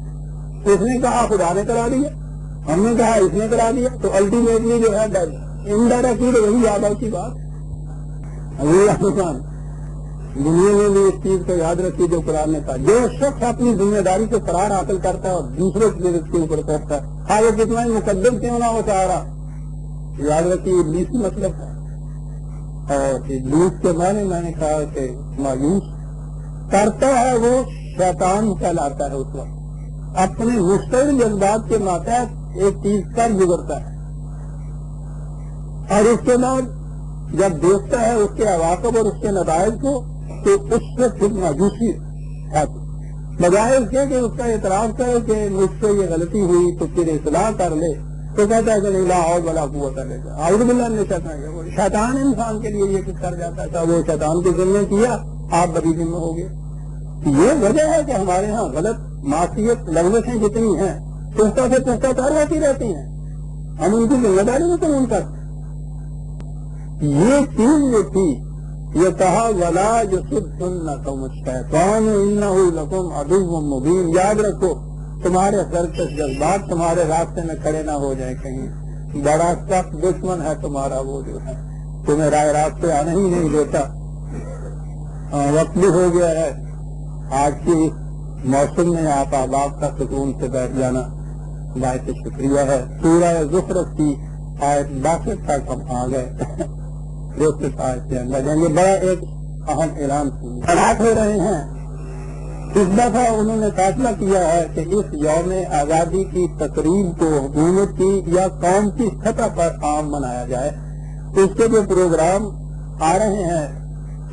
اس نے کہا خدا نے کرا دیا، ہم نے کہا اس نے کرا دیا، تو الٹیمیٹلی جو ہے انڈائریکٹلی تو وہی یاد کی بات. دنیا میں بھی اس چیز کو یاد رکھی جو قرآن نے کہا، جو شخص اپنی ذمہ داری سے فرار حاصل کرتا ہے اور دوسروں کے اس کے اوپر کرتا ہے، ہاں وہ کتنا ہی مقدم کیوں نہ ہو سہارا. یاد رکھیے ابلیس کی مطلب ہے. اور ابلیس کے معنی میں نے کہا کہ مایوس کرتا ہے، وہ شیطان کہلاتا ہے. اس وقت اپنے مستقل جذبات کے ماتحت ایک چیز کر گزرتا ہے، اور اس کے بعد جب دیکھتا ہے اس کے عواقب اور اس کے نتائج کو تو اس سے خود مایوسی آتی. بجائے اس کے کہ اس کا اعتراف کرے کہ مجھ سے یہ غلطی ہوئی تو پھر اصلاح کر لے، تو کہتا ہے کہ نہیں لا اور بڑا قوت کر لے گا. اعوذ باللہ من الشیطان. شیطان انسان کے لیے یہ کچھ کر جاتا تھا، وہ شیطان کے ذمہ کیا، آپ بڑی ذمہ ہو گئے. یہ وجہ ہے کہ ہمارے ہاں غلط معصیت لغزشیں جتنی ہیں پختہ سے پختہ تر ہوتی رہتی ہیں، ہم ان کی ذمہ داری میں قبول کرتے. یہ چیز جو تھی، یہ کہا ولا یصدنکم الشیطان انہ لکم عدو مبین. یاد رکھو تمہارے سرکش جذبات تمہارے راستے میں کھڑے نہ ہو جائیں کہیں. بڑا سخت دشمن ہے تمہارا وہ جو ہے، تمہیں رائے راستے آنے ہی نہیں دیتا. وقت بھی ہو گیا ہے. آج کی موسم میں آپ احباب کا سکون سے بیٹھ جانا باعث شکریہ ہے. سورہ زخرف کی آیت 62 تک ہم آ گئے. دوست آیت کے اندر یہ بڑا ایک اہم اعلان ہو رہے ہیں اس دفعہ انہوں نے فیصلہ کیا ہے کہ اس یوم آزادی کی تقریب کو حکومت کی یا قوم کی سطح پر عام منایا جائے. اس کے جو پروگرام آ رہے ہیں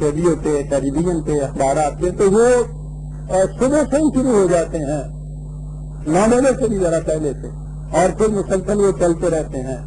ریڈیو پہ، ٹیلی ویژن پہ، اخبارات پہ، تو وہ صبح سے ہی شروع ہو جاتے ہیں، 9 بجے سے بھی ذرا پہلے سے، اور پھر مسلسل وہ چلتے رہتے ہیں.